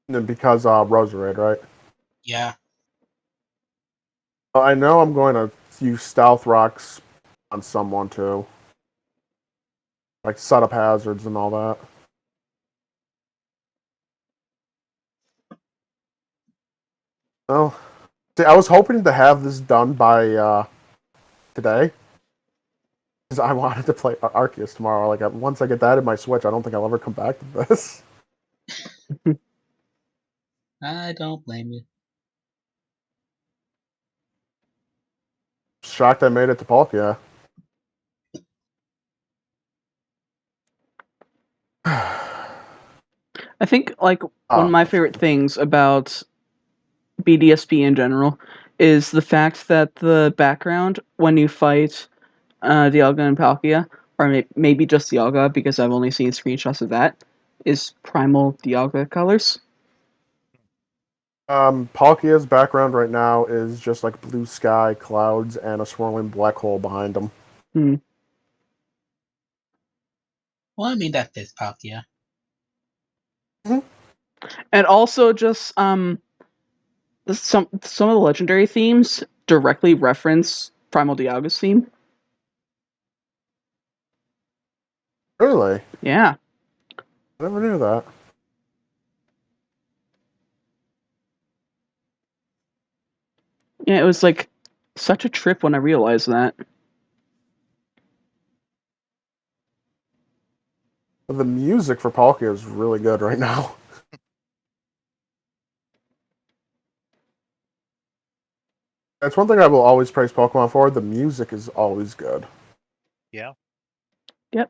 Speaker 2: And because Roserade, right?
Speaker 4: Yeah.
Speaker 2: I know I'm going to use Stealth Rocks on someone too. Like set up hazards and all that. Oh, see, I was hoping to have this done by today, because I wanted to play Arceus tomorrow. Like once I get that in my Switch, I don't think I'll ever come back to this.
Speaker 4: I don't blame you.
Speaker 2: Shocked I made it to Palkia.
Speaker 3: I think like one of my favorite things about BDSP in general is the fact that the background when you fight Dialga and Palkia, or maybe just Dialga because I've only seen screenshots of that, is primal Dialga colors.
Speaker 2: Palkia's background right now is just like blue sky, clouds, and a swirling black hole behind him.
Speaker 4: Well, I mean, that fits Palkia.
Speaker 3: And also just some of the legendary themes directly reference Primal Dialga's theme.
Speaker 2: Really?
Speaker 3: Yeah.
Speaker 2: I never knew that.
Speaker 3: Yeah, it was like such a trip when I realized that.
Speaker 2: But the music for Palkia is really good right now. That's one thing I will always praise Pokemon for. The music is always good.
Speaker 1: Yeah.
Speaker 3: Yep.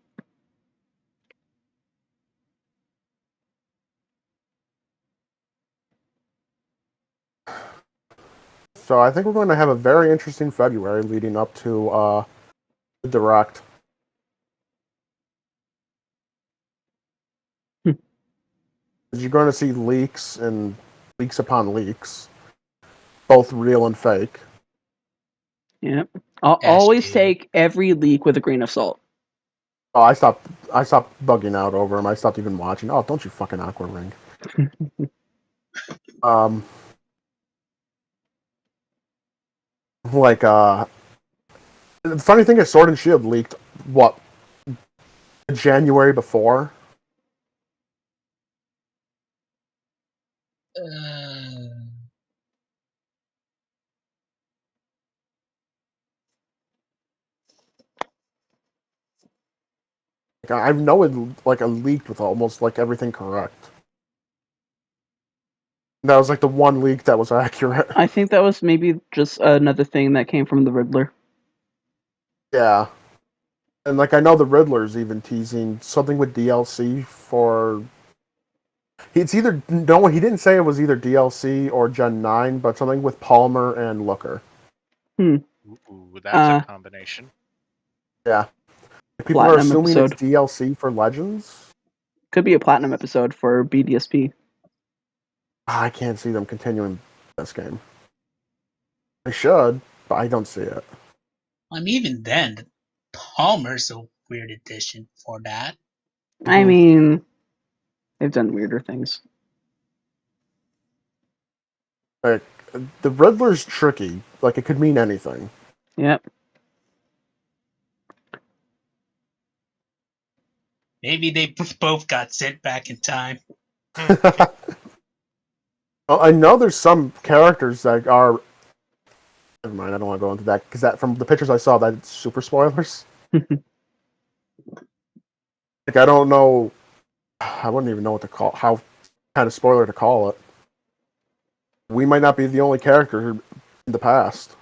Speaker 2: So I think we're going to have a very interesting February leading up to the Direct. You're going to see leaks and leaks upon leaks, both real and fake.
Speaker 3: Yep. I'll
Speaker 4: Yes,
Speaker 3: always
Speaker 4: dude.
Speaker 3: take every leak with a grain of salt.
Speaker 2: Oh, I stopped bugging out over him. I stopped even watching. Oh, don't you fucking Aqua Ring. Like, the funny thing is Sword and Shield leaked, what, January before? Like, I know it like a leaked with almost like everything correct. That was like the one leak that was accurate.
Speaker 3: I think that was maybe just another thing that came from the Riddler.
Speaker 2: Yeah. And like I know the Riddler's even teasing something with DLC for. It's either no, he didn't say it was either DLC or Gen 9, but something with Palmer and Looker.
Speaker 1: Ooh, that's a combination.
Speaker 2: Yeah. People are
Speaker 3: Platinum
Speaker 2: assuming
Speaker 3: episode.
Speaker 2: it's DLC for Legends.
Speaker 3: Could be a platinum episode for BDSP.
Speaker 2: I can't see them continuing this game. They should, but I don't see it.
Speaker 4: I mean, even then, Palmer's a weird addition for that.
Speaker 3: I mean, they've done weirder things.
Speaker 2: Like, the Riddler's tricky. Like, it could mean anything.
Speaker 3: Yep.
Speaker 4: Maybe they both got sent back in time.
Speaker 2: Well, I know there's some characters that are. Never mind, I don't want to go into that because that from the pictures I saw, that's super spoilers. Like, I don't know. I wouldn't even know what to call how kind of spoiler to call it. We might not be the only character in the past.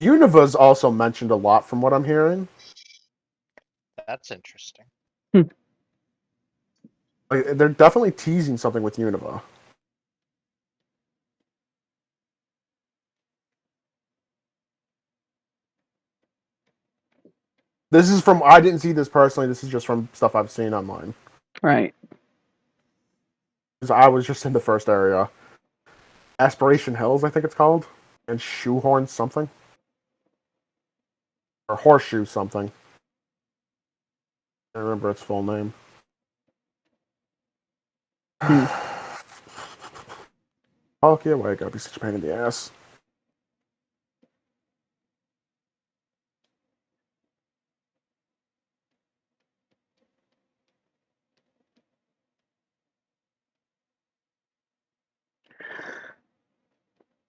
Speaker 2: Univa's also mentioned a lot from what I'm hearing.
Speaker 1: That's interesting.
Speaker 2: Like, they're definitely teasing something with Univa. This is from I didn't see this personally. This is just from stuff I've seen online.
Speaker 3: Right.
Speaker 2: Because I was just in the first area, Aspiration Hills, I think it's called, and Shoehorn something, or Horseshoe something. I don't remember its full name. Oh, yeah, why I gotta be such a pain in the ass.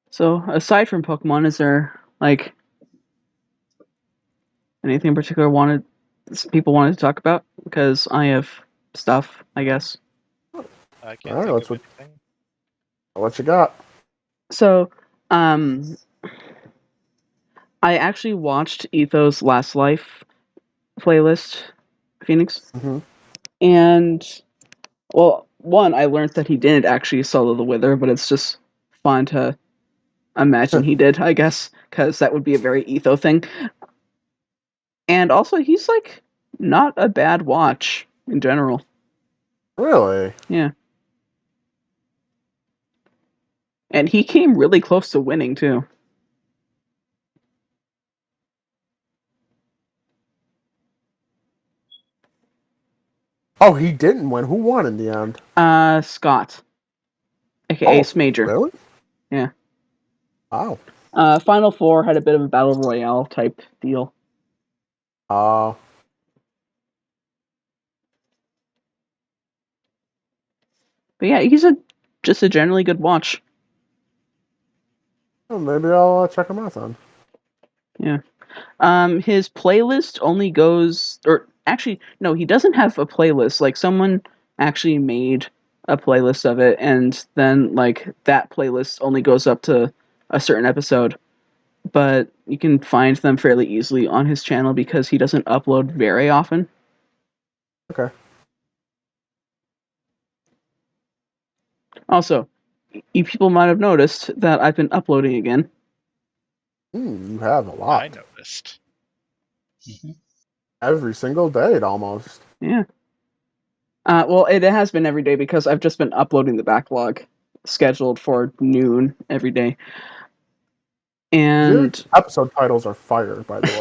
Speaker 3: So, aside from Pokemon, is there like anything in particular people wanted to talk about? Because I have stuff, I guess.
Speaker 1: I can't
Speaker 2: Alright,
Speaker 1: think
Speaker 2: let's
Speaker 1: of anything.
Speaker 2: what you got.
Speaker 3: So, I actually watched Etho's Last Life playlist, Phoenix,
Speaker 2: Mm-hmm.
Speaker 3: And, well, one, I learned that he didn't actually solo the Wither, but it's just fun to imagine he did, I guess, because that would be a very Etho thing. And also, he's, like, not a bad watch in general.
Speaker 2: Really?
Speaker 3: Yeah. And he came really close to winning, too.
Speaker 2: Oh, he didn't win. Who won in the end?
Speaker 3: Scott. AKA Ace Major.
Speaker 2: Really?
Speaker 3: Yeah.
Speaker 2: Wow.
Speaker 3: Final Four had a bit of a battle royale type deal.
Speaker 2: Uh,
Speaker 3: But yeah, he's just a generally good watch.
Speaker 2: well, maybe I'll check him out then.
Speaker 3: Yeah. His playlist only goes, or actually, no, he doesn't have a playlist. Like, someone actually made a playlist of it, and then, like, that playlist only goes up to a certain episode. But you can find them fairly easily on his channel because he doesn't upload very often.
Speaker 2: Okay.
Speaker 3: Also, you people might have noticed that I've been uploading again.
Speaker 2: You have a lot.
Speaker 1: I noticed.
Speaker 2: Every single day, almost.
Speaker 3: Yeah. Well, it has been every day because I've just been uploading the backlog scheduled for noon every day.
Speaker 2: Your
Speaker 3: And
Speaker 2: episode titles are fire, by the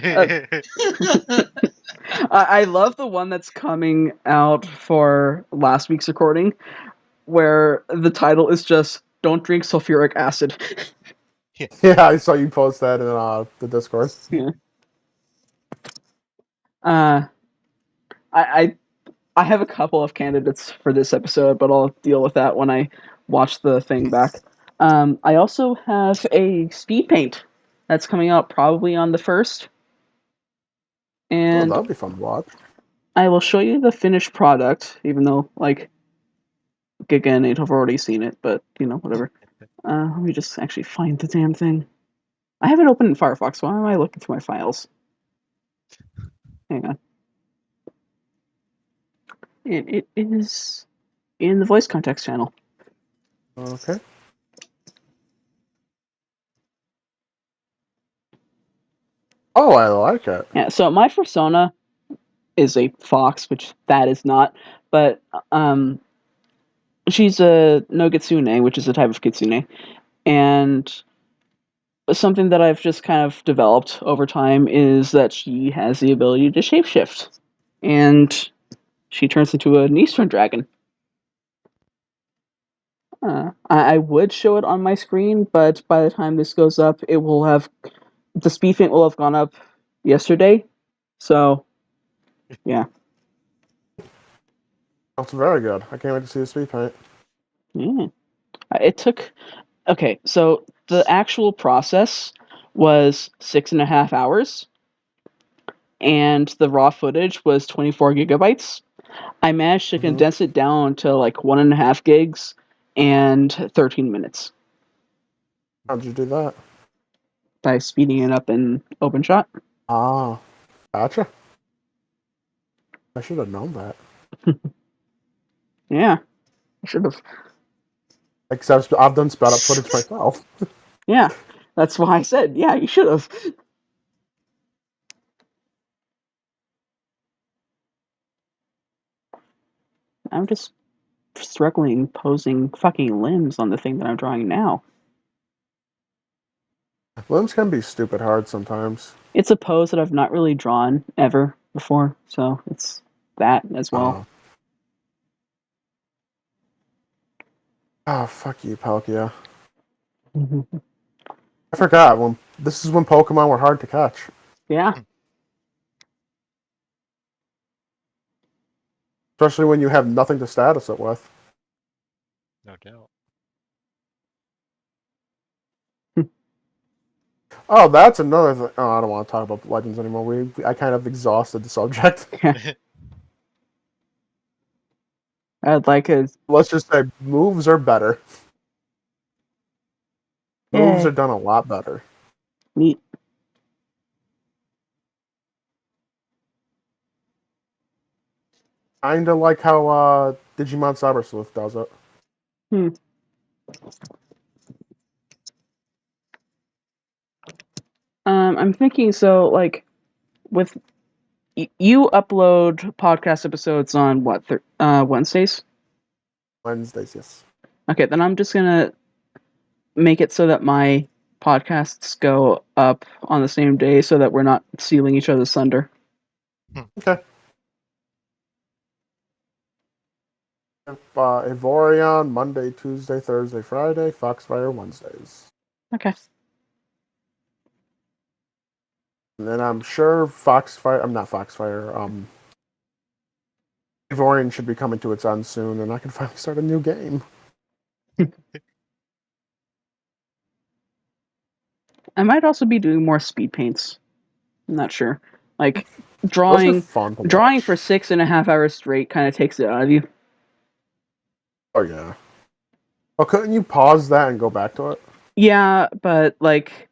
Speaker 2: way.
Speaker 3: I love the one that's coming out for last week's recording, where the title is just "Don't drink sulfuric acid."
Speaker 2: Yeah, I saw you post that in the Discord.
Speaker 3: Yeah. I have a couple of candidates for this episode, but I'll deal with that when I watch the thing back. I also have a speed paint that's coming out probably on the 1st.
Speaker 2: Oh,
Speaker 3: And
Speaker 2: that'd be fun to watch.
Speaker 3: I will show you the finished product, even though, like, Giga and Nate have already seen it, but, whatever. Let me just actually find the damn thing. I have it open in Firefox. Why am I looking through my files? Hang on. It is in the voice context channel.
Speaker 2: Okay. Oh, I like it.
Speaker 3: Yeah, so my persona is a fox, which that is not, but she's a Nogitsune, which is a type of kitsune, and something that I've just kind of developed over time is that she has the ability to shapeshift, and she turns into an Eastern dragon. I would show it on my screen, but by the time this goes up, the speed paint will have gone up yesterday, so yeah.
Speaker 2: That's very good. I can't wait to see the speed paint.
Speaker 3: Yeah. It took. Okay, so the actual process was 6.5 hours, and the raw footage was 24 gigabytes. I managed to condense it down to like 1.5 gigs and 13 minutes
Speaker 2: How'd you do that?
Speaker 3: by speeding it up in OpenShot.
Speaker 2: Ah, gotcha. I should have known that.
Speaker 3: Yeah, I should have.
Speaker 2: Except I've done sped up footage myself.
Speaker 3: Yeah, that's why I said, yeah, you should have. I'm just struggling posing fucking limbs on the thing that I'm drawing now.
Speaker 2: Limbs can be stupid hard sometimes.
Speaker 3: It's a pose that I've not really drawn ever before, so it's that as well.
Speaker 2: Oh, fuck you, Palkia. I forgot this is when Pokemon were hard to catch.
Speaker 3: Yeah.
Speaker 2: Especially when you have nothing to status it with.
Speaker 1: No doubt.
Speaker 2: Oh, that's another thing. Oh, I don't want to talk about Legends anymore. I kind of exhausted the subject.
Speaker 3: I'd like a...
Speaker 2: Let's just say moves are better. Moves are done a lot better.
Speaker 3: Neat.
Speaker 2: Kinda like how Digimon Cyber Sleuth does it.
Speaker 3: I'm thinking so like with you upload podcast episodes on what Wednesdays?
Speaker 2: Wednesdays, yes.
Speaker 3: Okay, then I'm just gonna make it so that my podcasts go up on the same day so that we're not stealing each other's thunder.
Speaker 2: Okay. Evorion, Monday, Tuesday, Thursday, Friday. Foxfire, Wednesdays.
Speaker 3: Okay.
Speaker 2: And then I'm sure Foxfire... I'm not Foxfire. Evorion should be coming to its end soon, and I can finally start a new game.
Speaker 3: I might also be doing more speed paints. I'm not sure. Like
Speaker 2: Those are
Speaker 3: drawing
Speaker 2: fun to
Speaker 3: drawing
Speaker 2: watch.
Speaker 3: for 6.5 hours straight kind of takes it out of you.
Speaker 2: Oh, yeah. Well, couldn't you pause that and go back to it?
Speaker 3: Yeah, but like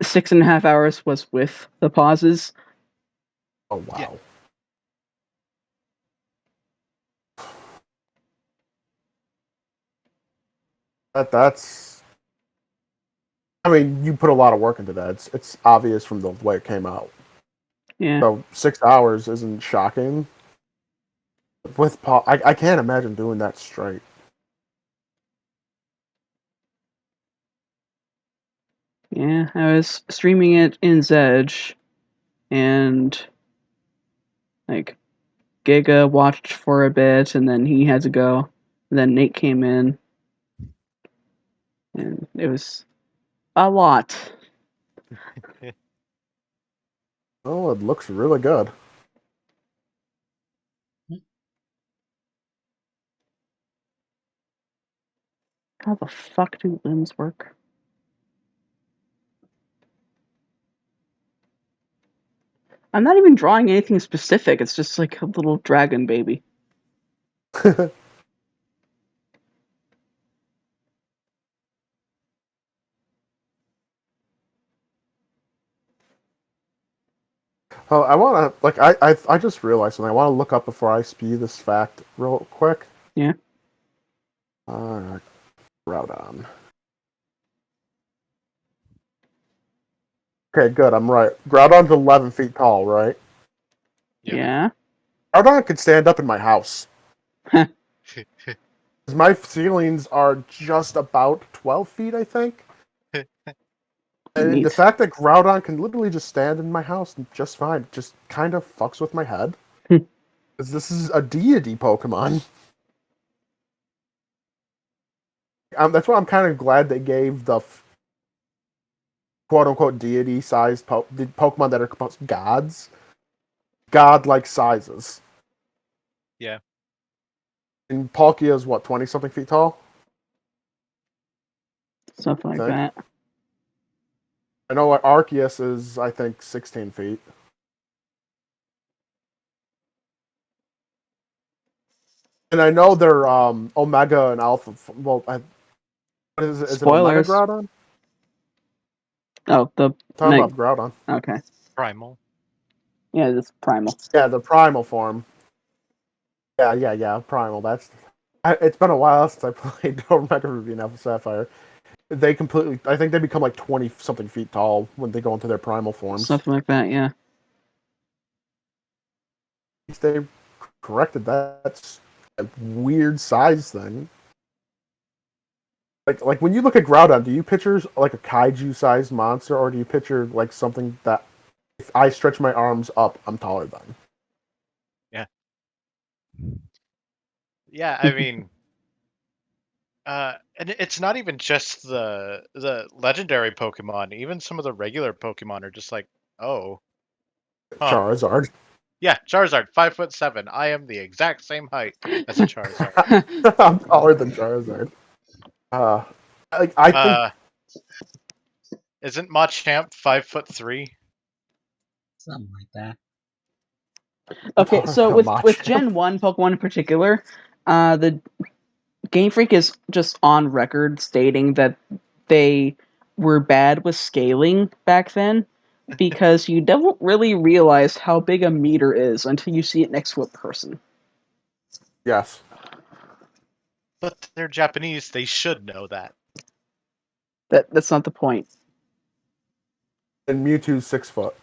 Speaker 3: 6.5 hours was with the pauses.
Speaker 2: Oh, wow.
Speaker 1: Yeah.
Speaker 2: That's... I mean, you put a lot of work into that. It's obvious from the way it came out.
Speaker 3: Yeah.
Speaker 2: So 6 hours isn't shocking. With I can't imagine doing that straight.
Speaker 3: Yeah, I was streaming it in Zedge, and like Giga watched for a bit, and then he had to go. And then Nate came in, and it was a lot.
Speaker 2: Oh, it looks really good.
Speaker 3: How the fuck do limbs work? I'm not even drawing anything specific. It's just like a little dragon baby.
Speaker 2: Oh, I want to I just realized something. I want to look up before I spew this fact real quick.
Speaker 3: Yeah.
Speaker 2: Groudon. Okay, good. I'm right. Groudon's 11 feet tall, right?
Speaker 1: Yep.
Speaker 3: Yeah.
Speaker 2: Groudon could stand up in my house. 'Cause my ceilings are just about 12 feet, I think. And
Speaker 3: Neat.
Speaker 2: the fact that Groudon can literally just stand in my house just fine just kind of fucks with my head. Because this is a deity Pokemon. That's why I'm kind of glad they gave the quote-unquote deity-sized the Pokemon that are gods god-like sizes.
Speaker 1: Yeah.
Speaker 2: And Palkia is what, 20-something feet tall?
Speaker 3: Something like
Speaker 2: Okay.
Speaker 3: that.
Speaker 2: I know Arceus is, I think, 16 feet. And I know they're Omega and Alpha. Well, what is it? Is it Omega
Speaker 3: Spoilers.
Speaker 2: Groudon?
Speaker 3: Oh, the
Speaker 2: Talking about Groudon.
Speaker 3: Okay.
Speaker 1: Primal.
Speaker 3: Yeah, it's primal.
Speaker 2: Yeah, the primal form. Yeah, primal. It's been a while since I played Omega Ruby and Alpha Sapphire. They completely... I think they become like 20-something feet tall when they go into their primal forms.
Speaker 3: Something like that, yeah.
Speaker 2: They corrected that. That's a weird size thing. Like when you look at Groudon, do you picture like a kaiju-sized monster, or do you picture like something that if I stretch my arms up, I'm taller than?
Speaker 1: Yeah, I mean, and it's not even just the legendary Pokemon. Even some of the regular Pokemon are just like, oh, huh.
Speaker 2: Charizard.
Speaker 1: Yeah, Charizard, 5'7". I am the exact same height as a Charizard.
Speaker 2: I'm taller than Charizard. I think
Speaker 1: Isn't Machamp 5'3"?
Speaker 4: Something like that.
Speaker 3: Okay,
Speaker 2: taller
Speaker 3: so
Speaker 2: than
Speaker 3: with
Speaker 2: Machamp.
Speaker 3: Gen 1 Pokemon in particular, the Game Freak is just on record stating that they were bad with scaling back then because you don't really realize how big a meter is until you see it next to a person.
Speaker 2: Yes.
Speaker 1: But they're Japanese. They should know that.
Speaker 3: That's not the point.
Speaker 2: And Mewtwo's 6 foot.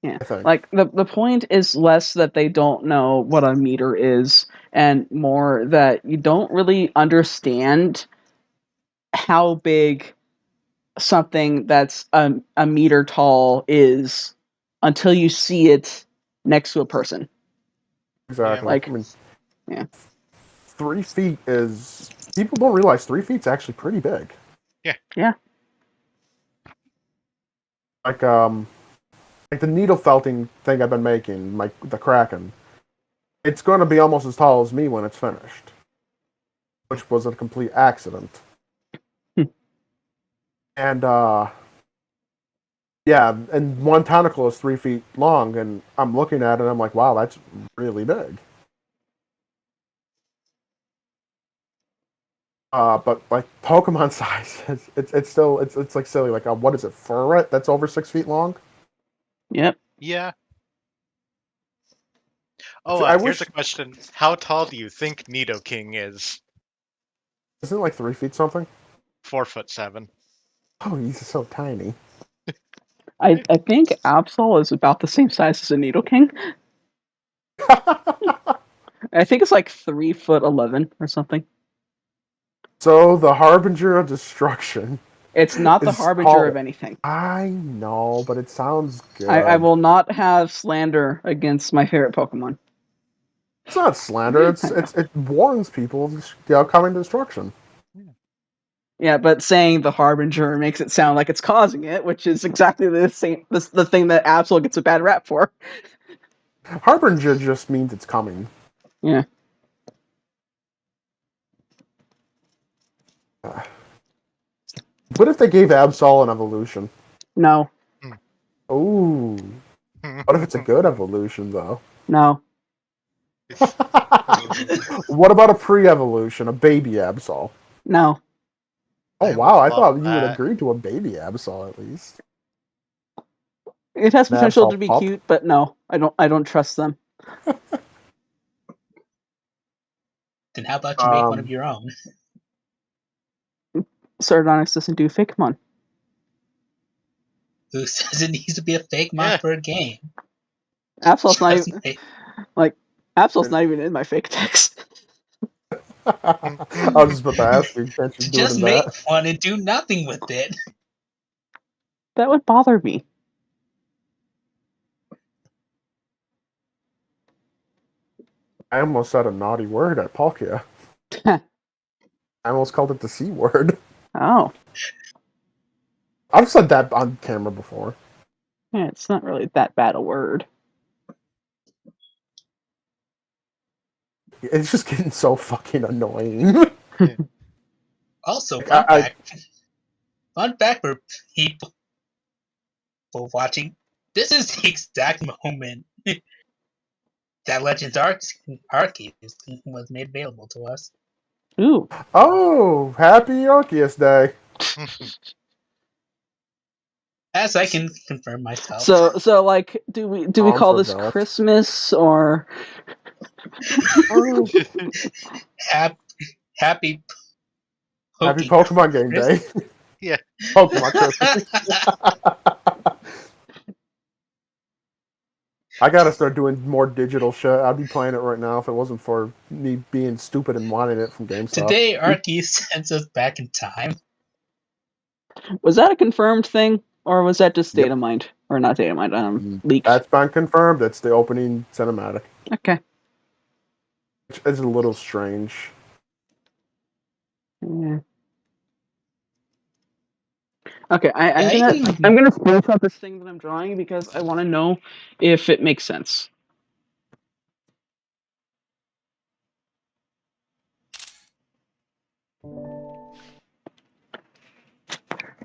Speaker 3: Yeah.
Speaker 2: I think.
Speaker 3: Like the point is less that they don't know what a meter is, and more that you don't really understand how big something that's a meter tall is until you see it next to a person.
Speaker 2: Exactly.
Speaker 3: Like,
Speaker 2: I mean,
Speaker 3: yeah.
Speaker 2: 3 feet is... People don't realize 3 feet's actually pretty big.
Speaker 1: Yeah.
Speaker 3: Yeah.
Speaker 2: Like the needle felting thing I've been making, like the Kraken. It's going to be almost as tall as me when it's finished, which was a complete accident. And yeah, and one tentacle is 3 feet long, and I'm looking at it, and I'm like, wow, that's really big. But like Pokemon size, it's still it's like silly. Like what is it, Furret that's over 6 feet long?
Speaker 3: Yep.
Speaker 1: Yeah. Oh,
Speaker 2: I
Speaker 1: here's
Speaker 2: wish
Speaker 1: a question. How tall do you think Nidoking is?
Speaker 2: isn't it like 3 feet something?
Speaker 1: 4'7".
Speaker 2: Oh, he's so tiny.
Speaker 3: I think Absol is about the same size as a Nidoking. I think it's like 3'11" or something.
Speaker 2: So the Harbinger of Destruction.
Speaker 3: It's not the
Speaker 2: It's
Speaker 3: harbinger
Speaker 2: called-
Speaker 3: of anything.
Speaker 2: I know, but it sounds good.
Speaker 3: I will not have slander against my favorite Pokemon.
Speaker 2: It's not slander.
Speaker 3: I know.
Speaker 2: It warns people of the upcoming destruction.
Speaker 3: Yeah, but saying the harbinger makes it sound like it's causing it, which is exactly the same. The thing that Absol gets a bad rap for.
Speaker 2: Harbinger just means it's coming.
Speaker 3: Yeah.
Speaker 2: What if they gave Absol an evolution?
Speaker 3: No.
Speaker 2: Ooh. What if it's a good evolution, though?
Speaker 3: No.
Speaker 2: What about a pre-evolution, a baby Absol?
Speaker 3: No.
Speaker 2: Oh,
Speaker 1: I
Speaker 2: wow,
Speaker 1: would
Speaker 2: I thought
Speaker 1: love
Speaker 2: you would
Speaker 1: that.
Speaker 2: agree to a baby Absol, at least.
Speaker 3: It has
Speaker 2: An
Speaker 3: potential
Speaker 2: Absol
Speaker 3: to be
Speaker 2: pup?
Speaker 3: cute, but no, I don't trust them.
Speaker 4: Then how about you make one of your own?
Speaker 3: Sardonyx doesn't do Fakemon.
Speaker 4: Who says it needs to be a fake
Speaker 1: Yeah.
Speaker 4: mod for a game?
Speaker 3: Absol's not
Speaker 4: Just
Speaker 3: even
Speaker 4: make-
Speaker 3: Absol's not even in my fake text.
Speaker 2: I was just about to ask you, can't you do it
Speaker 4: just
Speaker 2: in
Speaker 4: make
Speaker 2: that?
Speaker 4: one and do nothing with it.
Speaker 3: That would bother me.
Speaker 2: I almost said a naughty word at Palkia. I almost called it the C word.
Speaker 3: Oh.
Speaker 2: I've said that on camera before.
Speaker 3: Yeah, it's not really that bad a word.
Speaker 2: It's just getting so fucking annoying.
Speaker 4: Also,
Speaker 2: Like,
Speaker 4: fun fact for people watching, this is the exact moment that Legends Arceus was made available to us.
Speaker 3: Ooh.
Speaker 2: Oh, happy Arceus Day.
Speaker 4: As I can confirm myself.
Speaker 3: So like, do we
Speaker 2: I'm
Speaker 3: call
Speaker 2: so
Speaker 3: this
Speaker 2: jealous.
Speaker 3: Christmas or?
Speaker 2: Oh,
Speaker 4: happy
Speaker 2: happy
Speaker 4: Pokey
Speaker 2: Pokemon Game Day.
Speaker 4: Christmas.
Speaker 1: Yeah.
Speaker 2: Pokemon Christmas. I gotta start doing more digital shit. I'd be playing it right now if it wasn't for me being stupid and wanting it from GameStop.
Speaker 4: Today, Arceus sends us back in time.
Speaker 3: Was that a confirmed thing, or was that just
Speaker 2: Yep.
Speaker 3: data mined, or not data mined? Leaked.
Speaker 2: That's been confirmed. It's the opening cinematic,
Speaker 3: Okay.
Speaker 2: which is a little strange.
Speaker 3: Yeah. Okay, I'm
Speaker 4: Yeah,
Speaker 3: gonna
Speaker 4: you can-
Speaker 3: I'm gonna screenshot this thing that I'm drawing because I want to know if it makes sense.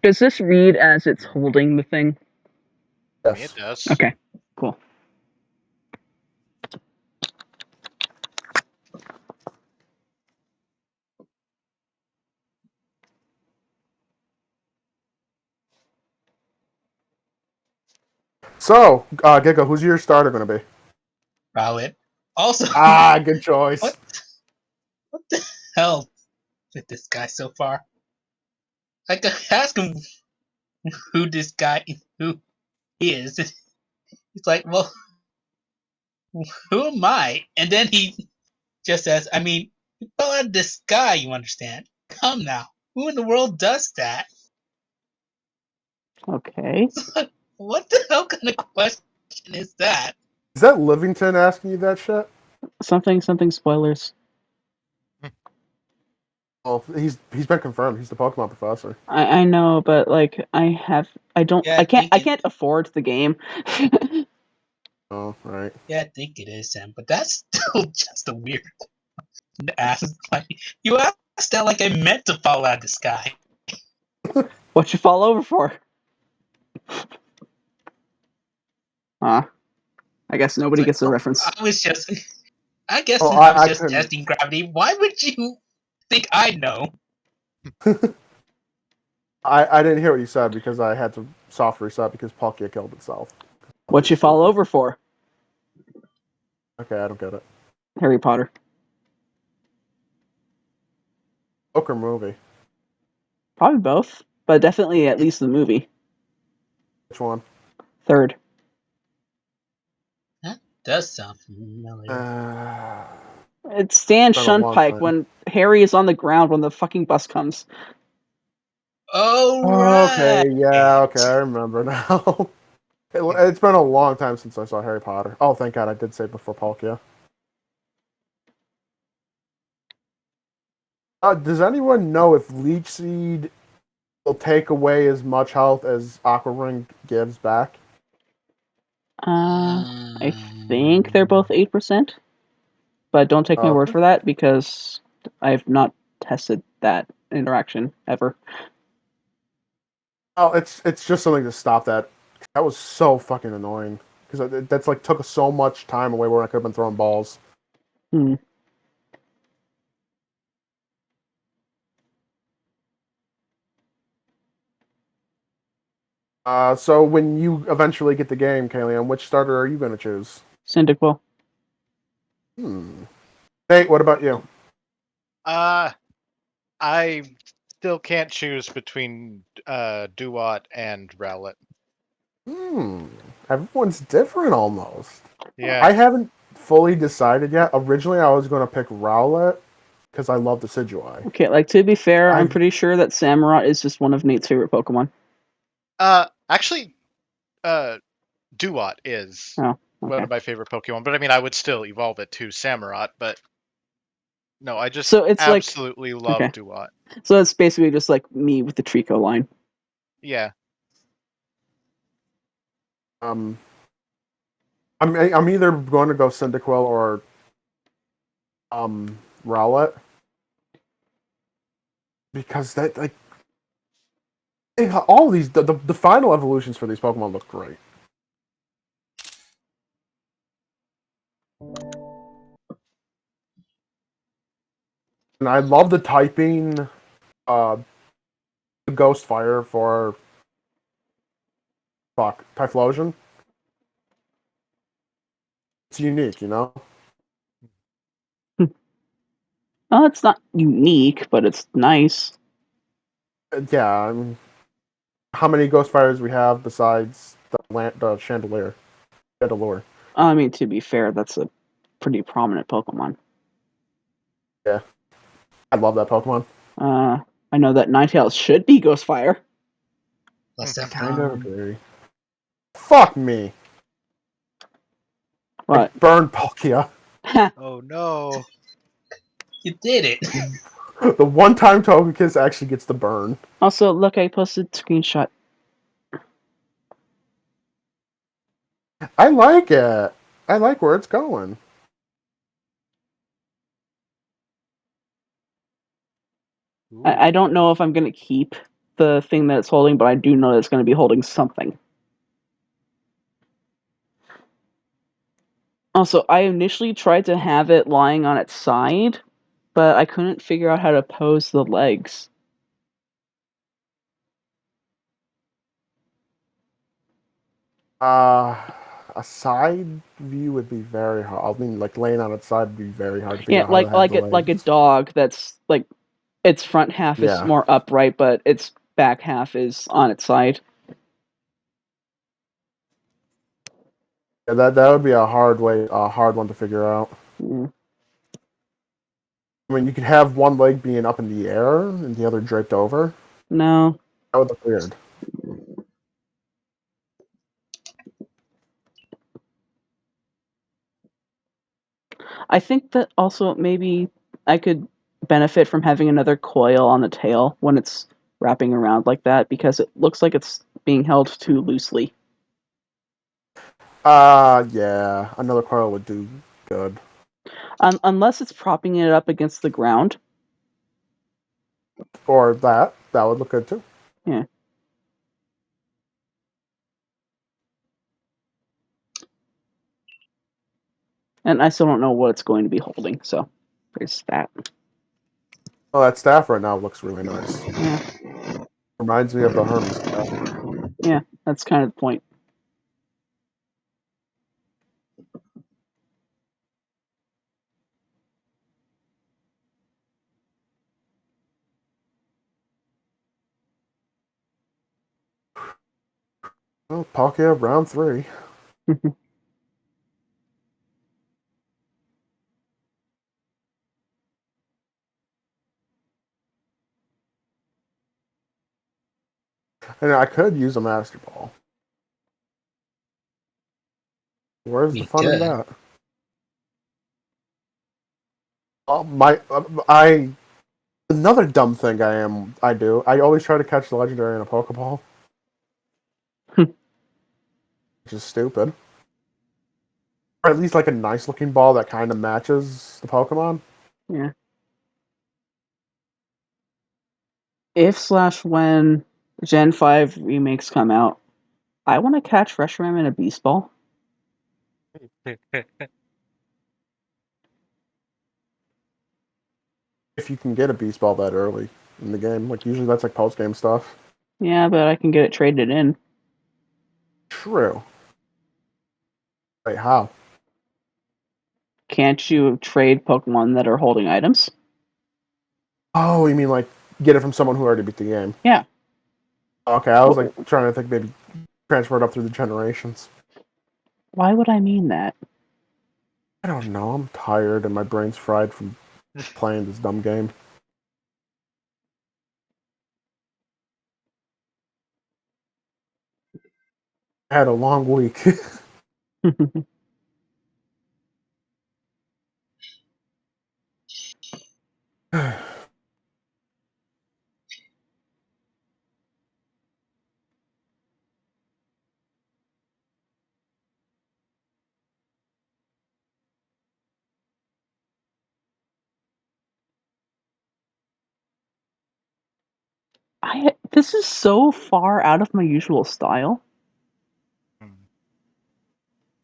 Speaker 3: Does this read as it's holding the thing?
Speaker 1: It
Speaker 2: Yes.
Speaker 1: does.
Speaker 3: Okay, cool.
Speaker 2: So, Giga, who's your starter going to be?
Speaker 4: Rowlet. Also,
Speaker 2: Good choice.
Speaker 4: what the hell with this guy so far? I could ask him who this guy who he is. He's like, well, who am I? And then he just says, I mean, you fell out of the sky, you understand? Come now, who in the world does that?
Speaker 3: Okay.
Speaker 4: What the hell kind of question is that?
Speaker 2: Is that Livington asking you that shit?
Speaker 3: Something spoilers.
Speaker 2: Oh, he's been confirmed. He's the Pokemon professor.
Speaker 3: I know, but like
Speaker 4: Yeah,
Speaker 3: I can't afford the game.
Speaker 2: Oh, right.
Speaker 4: Yeah, I think it is, Sam. But that's still just a weird ask. Like, you asked that like I meant to fall out of the sky.
Speaker 3: What you fall over for? Huh? I guess nobody gets the reference.
Speaker 4: I was just, I guess
Speaker 2: Oh,
Speaker 4: since I was
Speaker 2: I
Speaker 4: just
Speaker 2: couldn't.
Speaker 4: testing gravity, why would you think I know?
Speaker 2: I didn't hear what you said because I had to soft reset because Palkia killed itself.
Speaker 3: What you fall over for?
Speaker 2: Okay, I don't get it.
Speaker 3: Harry Potter.
Speaker 2: Book or movie?
Speaker 3: Probably both, but definitely at least the movie.
Speaker 2: Which one?
Speaker 3: Third.
Speaker 4: That does sound familiar.
Speaker 3: It's Stan
Speaker 2: It's been a long
Speaker 3: Shunpike
Speaker 2: time.
Speaker 3: when Harry is on the ground when the fucking bus comes.
Speaker 4: Oh, right.
Speaker 2: Okay, yeah, okay, I remember now. It's been a long time since I saw Harry Potter. Oh, thank God, I did say before Palkia. Does anyone know if Leech Seed will take away as much health as Aqua Ring gives back?
Speaker 3: I think they're both 8%, but don't take my word for that because I've not tested that interaction ever.
Speaker 2: Oh, it's just something to stop that. That was so fucking annoying because that's like took so much time away where I could have been throwing balls.
Speaker 3: Hmm.
Speaker 2: So when you eventually get the game, Kalian, which starter are you going to choose?
Speaker 3: Cyndaquil.
Speaker 2: Nate, what about you?
Speaker 1: I still can't choose between Duat and Rowlet.
Speaker 2: Everyone's different almost.
Speaker 1: Yeah.
Speaker 2: I haven't fully decided yet. Originally, I was going to pick Rowlet because I love the Decidueye.
Speaker 3: Okay, like to be fair, I'm pretty sure that Samurott is just one of Nate's favorite Pokemon.
Speaker 1: Actually, Duat is
Speaker 3: Oh,
Speaker 1: one
Speaker 3: okay.
Speaker 1: of my favorite Pokemon, but I mean, I would still evolve it to Samurott, but no, I just
Speaker 3: So it's
Speaker 1: absolutely love
Speaker 3: okay.
Speaker 1: Duat.
Speaker 3: So it's basically just like me with the Trico line.
Speaker 1: Yeah.
Speaker 2: I'm either going to go Cyndaquil or Rowlet because that like all these the final evolutions for these Pokemon look great. And I love the typing Ghost Fire for Typhlosion. It's unique, you know?
Speaker 3: Oh, it's not unique, but it's nice.
Speaker 2: Yeah, I mean, how many Ghost Fires we have besides the Chandelure?
Speaker 3: I mean, to be fair, that's a pretty prominent Pokemon.
Speaker 2: Yeah. I love that Pokemon.
Speaker 3: I know that Ninetales should be Ghostfire.
Speaker 4: What's that
Speaker 2: Kind of
Speaker 4: from?
Speaker 2: agree. Fuck me.
Speaker 3: What?
Speaker 2: I burned Palkia.
Speaker 1: Oh no.
Speaker 4: You did it.
Speaker 2: The one-time Togekiss actually gets the burn.
Speaker 3: Also, look, I posted screenshot.
Speaker 2: I like it. I like where it's going.
Speaker 3: I don't know if I'm going to keep the thing that it's holding, but I do know that it's going to be holding something. Also, I initially tried to have it lying on its side, but I couldn't figure out how to pose the legs.
Speaker 2: A side view would be very hard. I mean, like laying on its side would be very hard to figure
Speaker 3: Yeah,
Speaker 2: out how to have the
Speaker 3: like a
Speaker 2: legs.
Speaker 3: dog that's like its front half is
Speaker 2: Yeah.
Speaker 3: more upright, but its back half is on its side.
Speaker 2: Yeah, that would be a hard one to figure out.
Speaker 3: Mm.
Speaker 2: I mean, you could have one leg being up in the air and the other draped over.
Speaker 3: No.
Speaker 2: That would look weird.
Speaker 3: I think that also maybe I could benefit from having another coil on the tail when it's wrapping around like that, because it looks like it's being held too loosely.
Speaker 2: Yeah, another coil would do good.
Speaker 3: Unless it's propping it up against the ground.
Speaker 2: Or that would look good too.
Speaker 3: Yeah. And I still don't know what it's going to be holding, so there's that.
Speaker 2: Oh, that staff right now looks really nice.
Speaker 3: Yeah.
Speaker 2: Reminds me of the Hermes staff.
Speaker 3: Yeah, that's kind of the point.
Speaker 2: Oh, Palkia round 3. And I could use a Master Ball. Where's the
Speaker 4: You
Speaker 2: fun in
Speaker 4: could.
Speaker 2: that? I another dumb thing I do. I always try to catch the legendary in a Pokeball. Which is stupid. Or at least like a nice looking ball that kind of matches the Pokemon.
Speaker 3: Yeah. If/when Gen 5 remakes come out, I want to catch Reshiram in a Beast Ball.
Speaker 2: If you can get a Beast Ball that early in the game. Like usually that's like post game stuff.
Speaker 3: Yeah, but I can get it traded in.
Speaker 2: True. Wait, how?
Speaker 3: Can't you trade Pokemon that are holding items?
Speaker 2: Oh, you mean like get it from someone who already beat the game?
Speaker 3: Yeah.
Speaker 2: Okay, I was like trying to think maybe transfer it up through the generations.
Speaker 3: Why would I mean that?
Speaker 2: I don't know. I'm tired and my brain's fried from playing this dumb game. I had a long week.
Speaker 3: This is so far out of my usual style.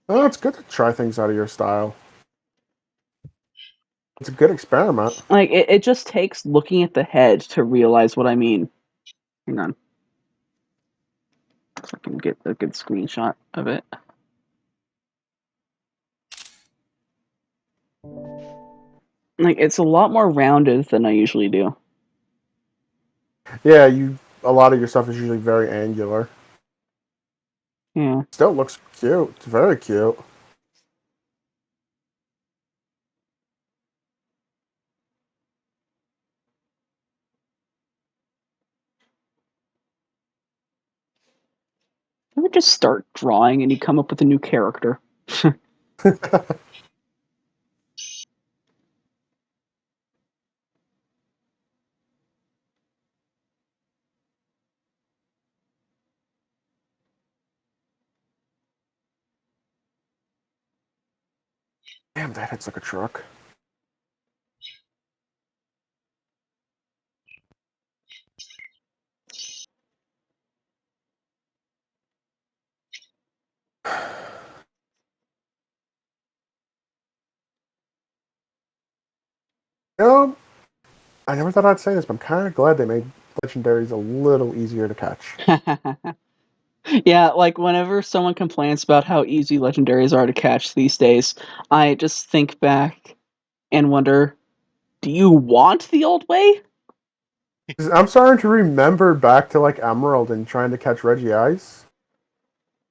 Speaker 2: Oh, it's good to try things out of your style. It's a good experiment.
Speaker 3: Like, it just takes looking at the head to realize what I mean. Hang on. So I can get a good screenshot of it. Like, it's a lot more rounded than I usually do.
Speaker 2: Yeah, a lot of your stuff is usually very angular.
Speaker 3: Yeah.
Speaker 2: Still looks cute. It's very cute.
Speaker 3: I would just start drawing and you come up with a new character.
Speaker 2: Damn, that hits like a truck. You know, I never thought I'd say this, but I'm kind of glad they made legendaries a little easier to catch.
Speaker 3: Yeah, like whenever someone complains about how easy legendaries are to catch these days, I just think back and wonder, do you want the old way?
Speaker 2: I'm starting to remember back to like Emerald and trying to catch Reggie Ice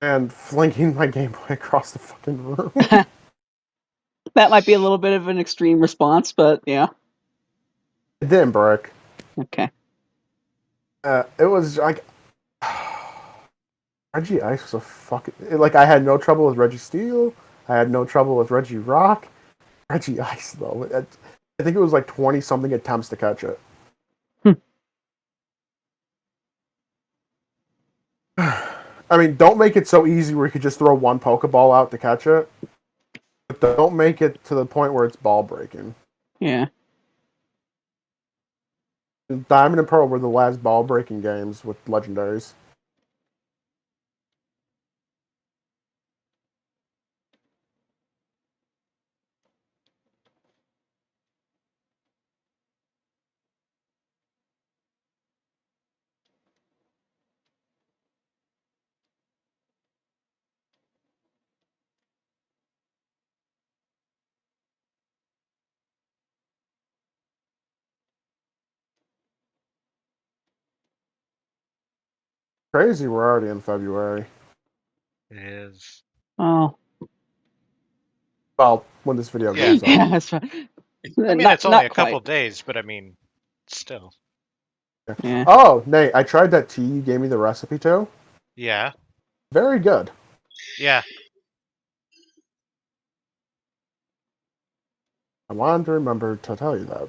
Speaker 2: and flinging my Game Boy across the fucking room.
Speaker 3: That might be a little bit of an extreme response, but yeah.
Speaker 2: It didn't break.
Speaker 3: Okay.
Speaker 2: It was like Reggie Ice was a fucking like I had no trouble with Reggie Steel. I had no trouble with Reggie Rock. Reggie Ice though, I think it was like 20 something attempts to catch it. I mean, don't make it so easy where you could just throw one Pokeball out to catch it. But don't make it to the point where it's ball breaking.
Speaker 3: Yeah.
Speaker 2: Diamond and Pearl were the last ball breaking games with legendaries. Crazy, we're already in February.
Speaker 1: It is.
Speaker 3: Oh.
Speaker 2: Well, when this video
Speaker 1: Yeah.
Speaker 2: goes up.
Speaker 3: Yeah, that's right.
Speaker 1: I mean,
Speaker 3: not,
Speaker 1: it's only
Speaker 3: not
Speaker 1: a couple
Speaker 3: quite.
Speaker 1: days, but I mean, still.
Speaker 3: Yeah.
Speaker 2: Oh, Nate, I tried that tea you gave me the recipe to.
Speaker 1: Yeah.
Speaker 2: Very good.
Speaker 1: Yeah.
Speaker 2: I wanted to remember to tell you that.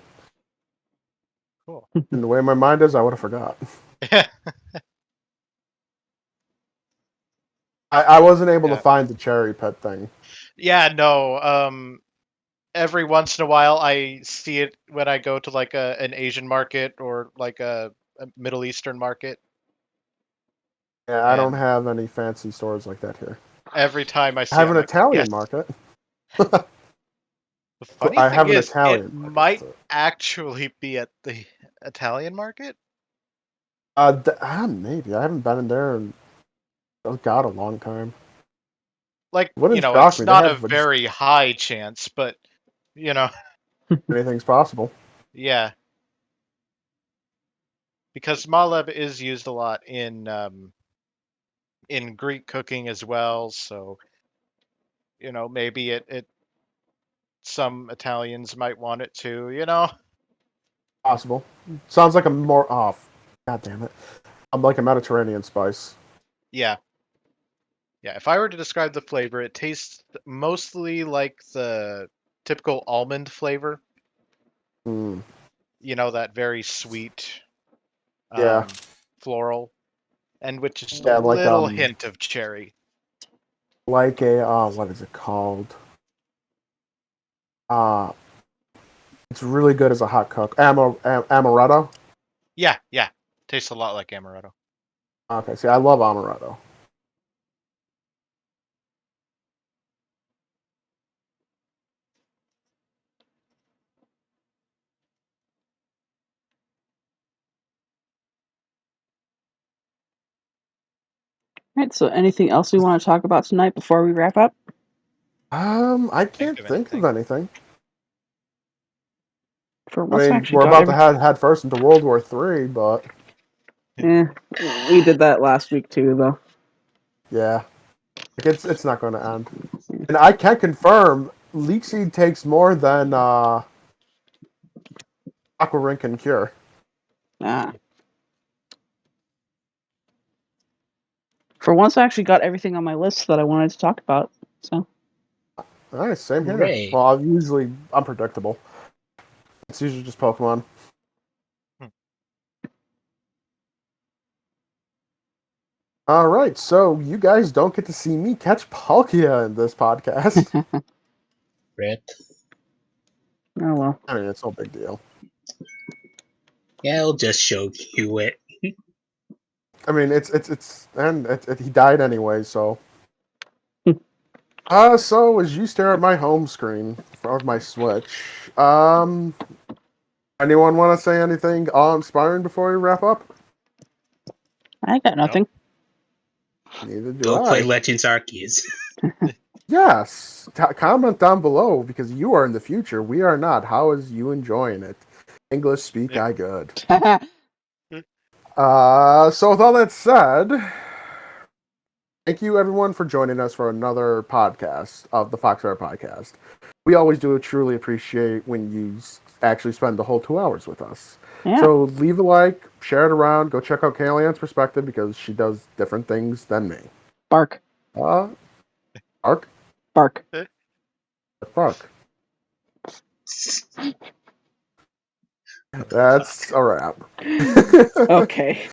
Speaker 1: Cool.
Speaker 2: And the way my mind is, I would have forgot. I wasn't able to
Speaker 1: Yeah.
Speaker 2: find the cherry pet thing.
Speaker 1: Yeah, no. Every once in a while, I see it when I go to like an Asian market or like a Middle Eastern market.
Speaker 2: Yeah, I don't
Speaker 1: And
Speaker 2: have any fancy stores like that here.
Speaker 1: every time I
Speaker 2: I
Speaker 1: see it,
Speaker 2: have
Speaker 1: I'm
Speaker 2: an
Speaker 1: like,
Speaker 2: Italian
Speaker 1: yes.
Speaker 2: market.
Speaker 1: The funny
Speaker 2: I
Speaker 1: thing
Speaker 2: have an
Speaker 1: is, it
Speaker 2: Italian market.
Speaker 1: might
Speaker 2: So.
Speaker 1: actually be at the Italian market.
Speaker 2: Maybe. I haven't been in there in, oh God, a long time.
Speaker 1: Like,
Speaker 2: Wouldn't shock
Speaker 1: it's
Speaker 2: me. They
Speaker 1: not a
Speaker 2: have just
Speaker 1: very high chance, but, you know,
Speaker 2: anything's possible.
Speaker 1: yeah. Because Maleb is used a lot in Greek cooking as well, so, maybe it some Italians might want it too,
Speaker 2: Possible. Sounds like a more off. God damn it. I'm like a Mediterranean spice.
Speaker 1: Yeah. Yeah, if I were to describe the flavor, it tastes mostly like the typical almond flavor.
Speaker 2: Mm,
Speaker 1: That very sweet,
Speaker 2: yeah.
Speaker 1: floral, and with just a
Speaker 2: Yeah,
Speaker 1: little hint of cherry.
Speaker 2: like a what is it called? Uh it's really good as a hot cook. Amaretto.
Speaker 1: Yeah, yeah. Tastes a lot like amaretto.
Speaker 2: Okay, see, I love amaretto.
Speaker 3: Right, so anything else we want to talk about tonight before we wrap up?
Speaker 2: I can't think of anything.
Speaker 3: For
Speaker 2: I
Speaker 3: once, I
Speaker 2: mean,
Speaker 3: actually
Speaker 2: we're
Speaker 3: got
Speaker 2: about to
Speaker 3: everything.
Speaker 2: head first into World War III, but
Speaker 3: Eh, we did that last week too, though.
Speaker 2: yeah, like it's not going to end. And I can confirm, Leech Seed takes more than Aqua Ring can cure.
Speaker 3: Ah. For once, I actually got everything on my list that I wanted to talk about. So.
Speaker 2: Nice, same here.
Speaker 4: Hooray.
Speaker 2: Well, I'm usually unpredictable. It's usually just Pokemon. All right, so you guys don't get to see me catch Palkia in this podcast.
Speaker 4: Rip.
Speaker 3: Oh well.
Speaker 2: I mean, it's no big deal.
Speaker 4: Yeah, I'll just show you it.
Speaker 2: I mean, he died anyway, so. So as you stare at my home screen of my Switch, anyone want to say anything awe-inspiring before we wrap up?
Speaker 3: I got nothing.
Speaker 2: Neither do
Speaker 4: Go
Speaker 2: I.
Speaker 4: play Legends Arceus.
Speaker 2: Yes. Comment down below because you are in the future. We are not. How is you enjoying it? English speak
Speaker 1: Yeah.
Speaker 2: I good. So with all that said, thank you everyone for joining us for another podcast of the Foxfire Podcast. We always do truly appreciate when you actually spend the whole 2 hours with us.
Speaker 3: Yeah.
Speaker 2: So leave a like, share it around, go check out Kaylee's perspective because she does different things than me.
Speaker 3: Bark.
Speaker 2: Bark?
Speaker 3: Bark.
Speaker 2: Bark. That's a wrap.
Speaker 3: Okay.